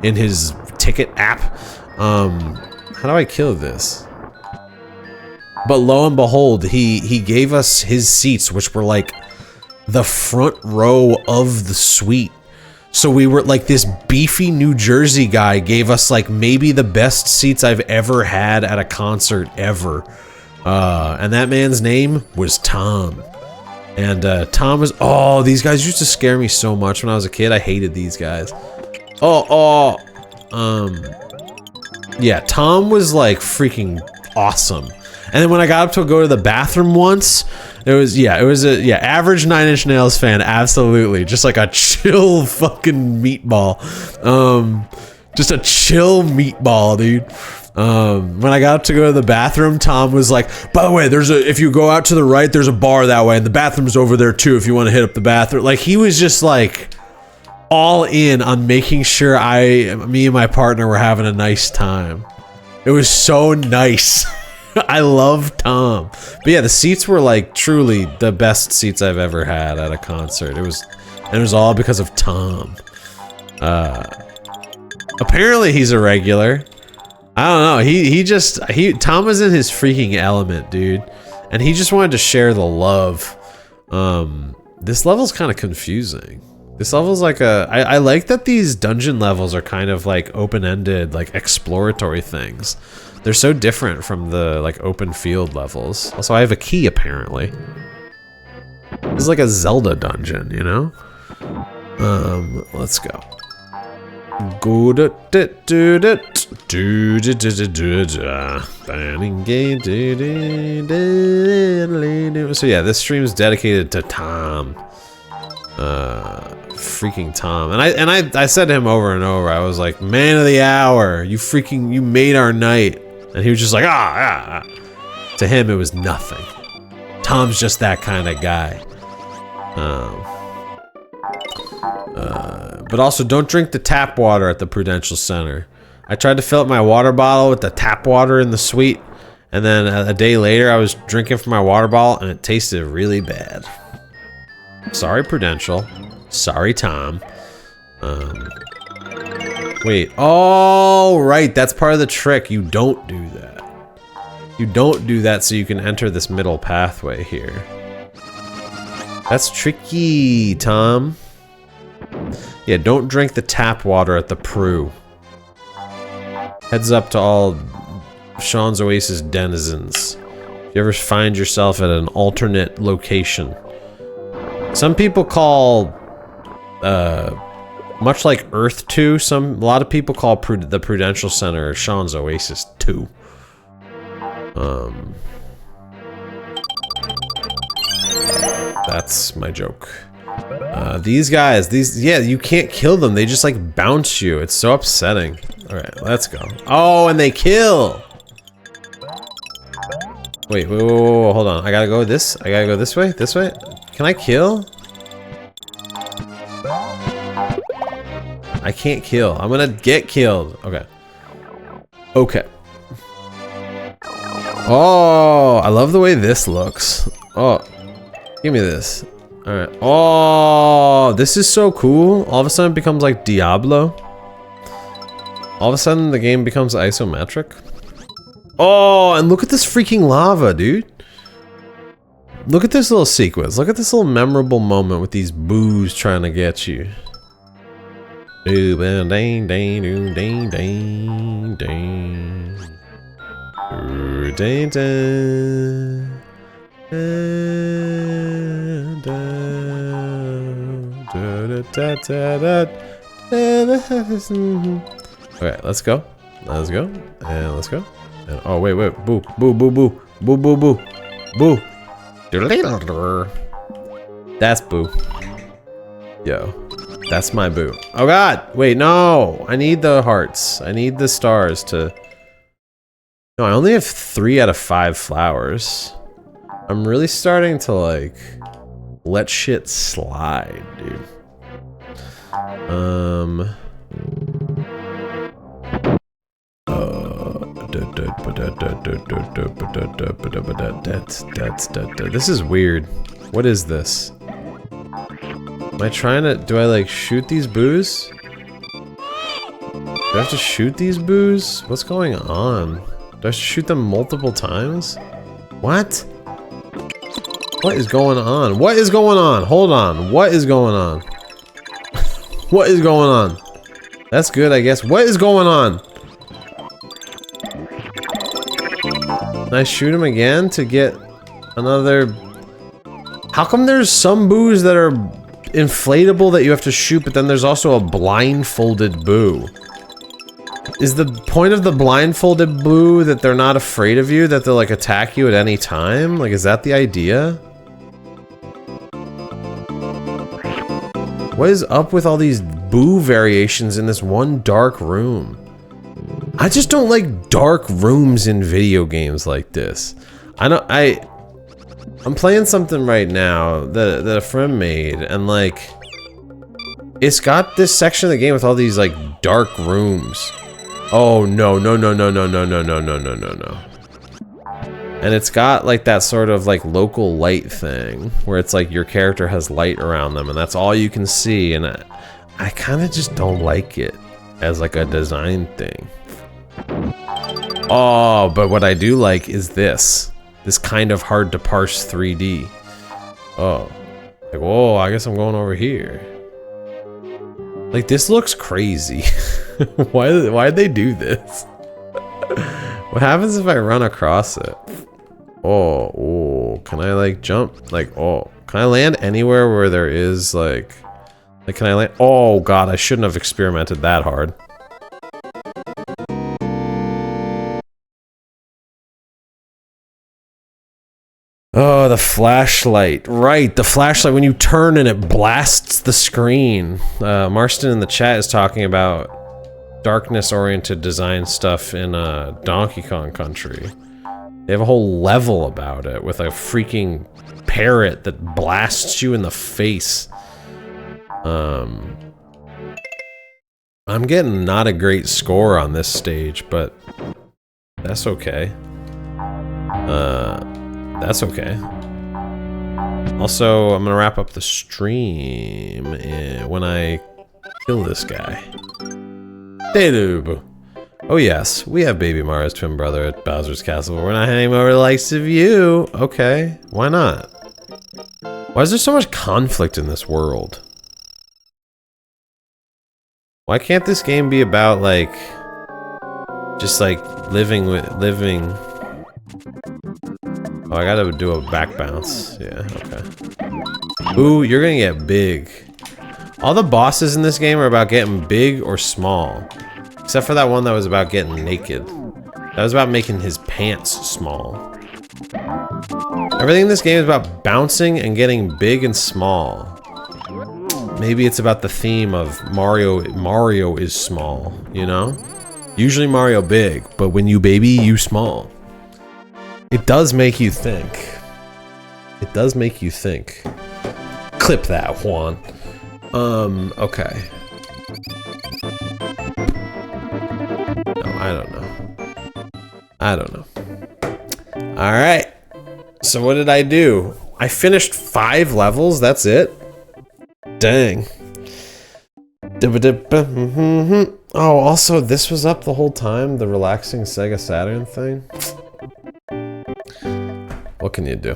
in his ticket app. How do I kill this? But lo and behold, he gave us his seats, which were like the front row of the suite. So we were like, this beefy New Jersey guy gave us like maybe the best seats I've ever had at a concert ever. And that man's name was Tom. And Tom was, oh, these guys used to scare me so much when I was a kid. I hated these guys. Yeah, Tom was like freaking awesome. And then when I got up to go to the bathroom once, it was average Nine Inch Nails fan, absolutely. Just like a chill fucking meatball. Just a chill meatball, dude. When I got up to go to the bathroom, Tom was like, by the way, if you go out to the right, there's a bar that way, and the bathroom's over there too if you want to hit up the bathroom. Like, he was just like all in on making sure me and my partner were having a nice time. It was so nice. I love Tom. But yeah, the seats were like truly the best seats I've ever had at a concert. It was all because of Tom. Apparently he's a regular. I don't know. Tom was in his freaking element, dude. And he just wanted to share the love. This level's kind of confusing. This level's like I like that these dungeon levels are kind of like open-ended, like exploratory things. They're so different from the like open field levels. Also, I have a key apparently. This is like a Zelda dungeon, you know? Let's go. Go to so yeah, this stream is dedicated to Tom. Freaking Tom. And I said to him over and over, I was like, man of the hour, you made our night. And he was just like, ah. To him, it was nothing. Tom's just that kind of guy. But also, don't drink the tap water at the Prudential Center. I tried to fill up my water bottle with the tap water in the suite, and then a day later, I was drinking from my water bottle, and it tasted really bad. Sorry, Prudential. Sorry, Tom. Wait. Oh, right. That's part of the trick. You don't do that. You don't do that so you can enter this middle pathway here. That's tricky, Tom. Yeah, don't drink the tap water at the Pru. Heads up to all Sean's Oasis denizens. If you ever find yourself at an alternate location. Some people call, much like Earth 2, a lot of people call the Prudential Center Sean's Oasis 2. That's my joke. These guys, yeah, you can't kill them. They just like bounce you. It's so upsetting. All right, let's go. Oh, and they kill. Wait, whoa, hold on. I gotta go this way. This way. Can I kill? I can't kill. I'm gonna get killed. Okay. Okay. Oh, I love the way this looks. Oh, give me this. All right. Oh, this is so cool. All of a sudden it becomes like Diablo. All of a sudden the game becomes isometric. Oh, and look at this freaking lava, dude. Look at this little sequence. Look at this little memorable moment with these boos trying to get you. Ding, ding, ding, ding, ding, ding, ding. Ding, ding. Okay, let's go. Let's go. And let's go. And oh wait, boo, boo, boo, boo, boo, boo, boo, boo. That's boo. Yo, that's my boo. Oh god, wait, no. I need the hearts. I need the stars to. No, I only have 3 out of 5 flowers. I'm really starting to like let shit slide, dude. This is weird. What is this? Am I trying to, do I like shoot these boos? Do I have to shoot these boos? What's going on? Do I have to shoot them multiple times? What? What is going on? What is going on? Hold on. What is going on? What is going on? That's good, I guess. What is going on? Can I shoot him again to get another? How come there's some boos that are inflatable that you have to shoot, but then there's also a blindfolded boo? Is the point of the blindfolded boo that they're not afraid of you, that they'll like attack you at any time? Like, is that the idea? What is up with all these boo variations in this one dark room? I just don't like dark rooms in video games like this. I'm playing something right now that a friend made, and like, it's got this section of the game with all these like dark rooms. Oh no, no, no, no, no, no, no, no, no, no, no, no. And it's got like that sort of like local light thing where it's like your character has light around them and that's all you can see, and I kind of just don't like it as like a design thing. Oh, but what I do like is this kind of hard to parse 3D. Oh, like, whoa, I guess I'm going over here. Like, this looks crazy. Why'd they do this? What happens if I run across it? Oh, can I like jump? Like, oh, can I land anywhere where there is like Like, can I land? Oh god, I shouldn't have experimented that hard. Oh, the flashlight. Right, the flashlight when you turn and it blasts the screen. Marston in the chat is talking about darkness-oriented design stuff in Donkey Kong Country. They have a whole level about it with a freaking parrot that blasts you in the face. I'm getting not a great score on this stage, but that's okay. That's okay. Also, I'm gonna wrap up the stream when I kill this guy. Dedoob. Oh yes, we have Baby Mario's twin brother at Bowser's Castle, but we're not handing him over to the likes of you. Okay, why not? Why is there so much conflict in this world? Why can't this game be about, like, just, like, living. Oh, I gotta do a back bounce. Yeah, okay. Ooh, you're gonna get big. All the bosses in this game are about getting big or small. Except for that one that was about getting naked. That was about making his pants small. Everything in this game is about bouncing and getting big and small. Maybe it's about the theme of Mario is small, you know? Usually Mario big, but when you baby, you small. It does make you think. It does make you think. Clip that, Juan. Okay. No, I don't know. I don't know. Alright. So what did I do? I finished 5 levels, that's it? Dang. Oh, also, this was up the whole time? The relaxing Sega Saturn thing? What can you do?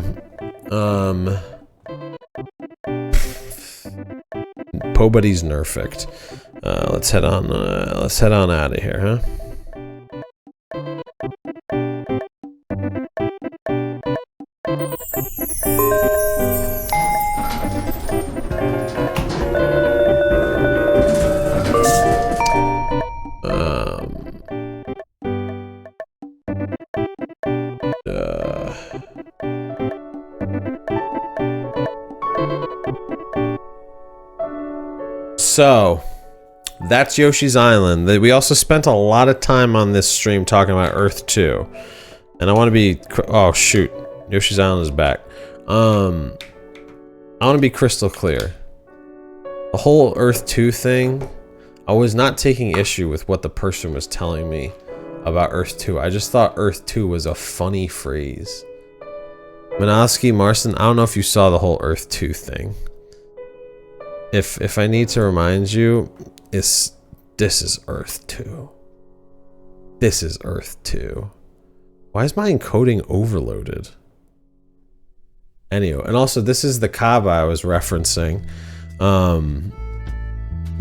Pobody's nerfect. Let's head on out of here, huh? So, that's Yoshi's Island. We also spent a lot of time on this stream talking about Earth 2. And I want to be... Oh, shoot. Yoshi's Island is back. I want to be crystal clear. The whole Earth 2 thing, I was not taking issue with what the person was telling me about Earth 2. I just thought Earth 2 was a funny phrase. Minovsky, Marston, I don't know if you saw the whole Earth 2 thing. If I need to remind you, this is Earth 2. This is Earth 2. Why is my encoding overloaded? Anyway, and also this is the Kaaba I was referencing. Now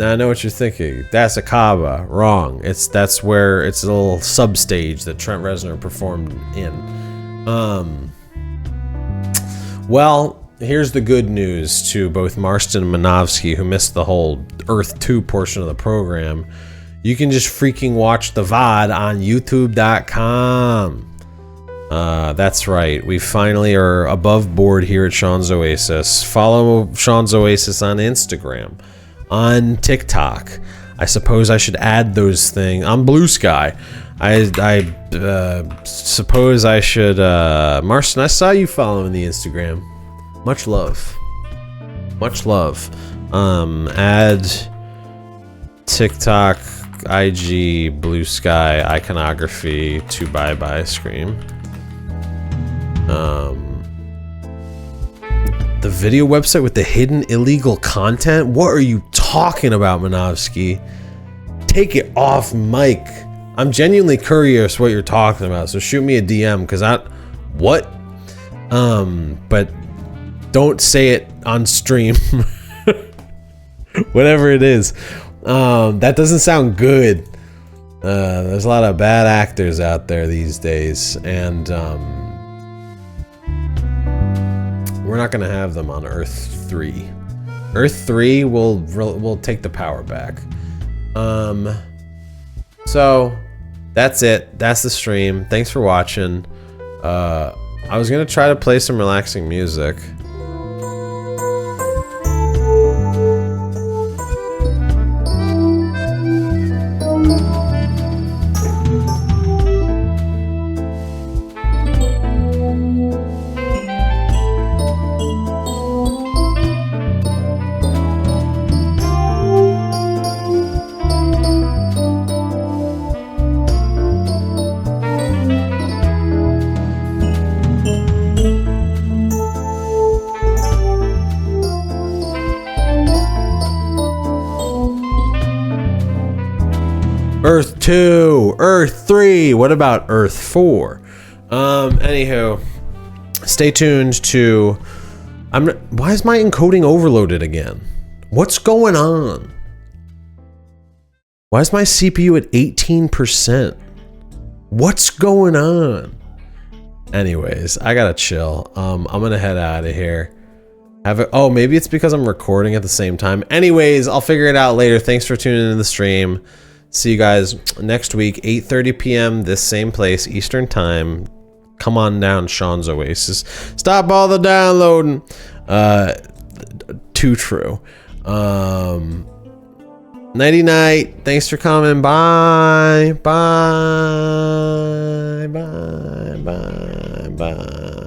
I know what you're thinking. That's a Kaaba. Wrong. That's where it's a little substage that Trent Reznor performed in. Well, here's the good news to both Marston and Minovsky, who missed the whole Earth 2 portion of the program. You can just freaking watch the VOD on YouTube.com. That's right. We finally are above board here at Sean's Oasis. Follow Sean's Oasis on Instagram, on TikTok. I suppose I should add those things on Blue Sky. I suppose I should. Marston, I saw you following the Instagram. Much love. Much love. Add TikTok, IG, Blue Sky, iconography to Bye Bye Scream. The video website with the hidden illegal content? What are you talking about, Minovsky? Take it off mic. I'm genuinely curious what you're talking about, so shoot me a DM, because what? But don't say it on stream. Whatever it is. That doesn't sound good. There's a lot of bad actors out there these days, and we're not gonna have them on Earth 3. Earth 3 will take the power back. So that's it. That's the stream. Thanks for watching. I was gonna try to play some relaxing music. Earth 2, Earth 3, what about Earth 4? Anywho, stay tuned to... why is my encoding overloaded again? What's going on? Why is my CPU at 18%? What's going on? Anyways, I gotta chill. I'm gonna head out of here. Oh, maybe it's because I'm recording at the same time. Anyways, I'll figure it out later. Thanks for tuning in the stream. See you guys next week, 8:30 p.m. this same place, Eastern Time. Come on down, Sean's Oasis. Stop all the downloading. Too true. Nighty night. Thanks for coming. Bye. Bye. Bye. Bye. Bye.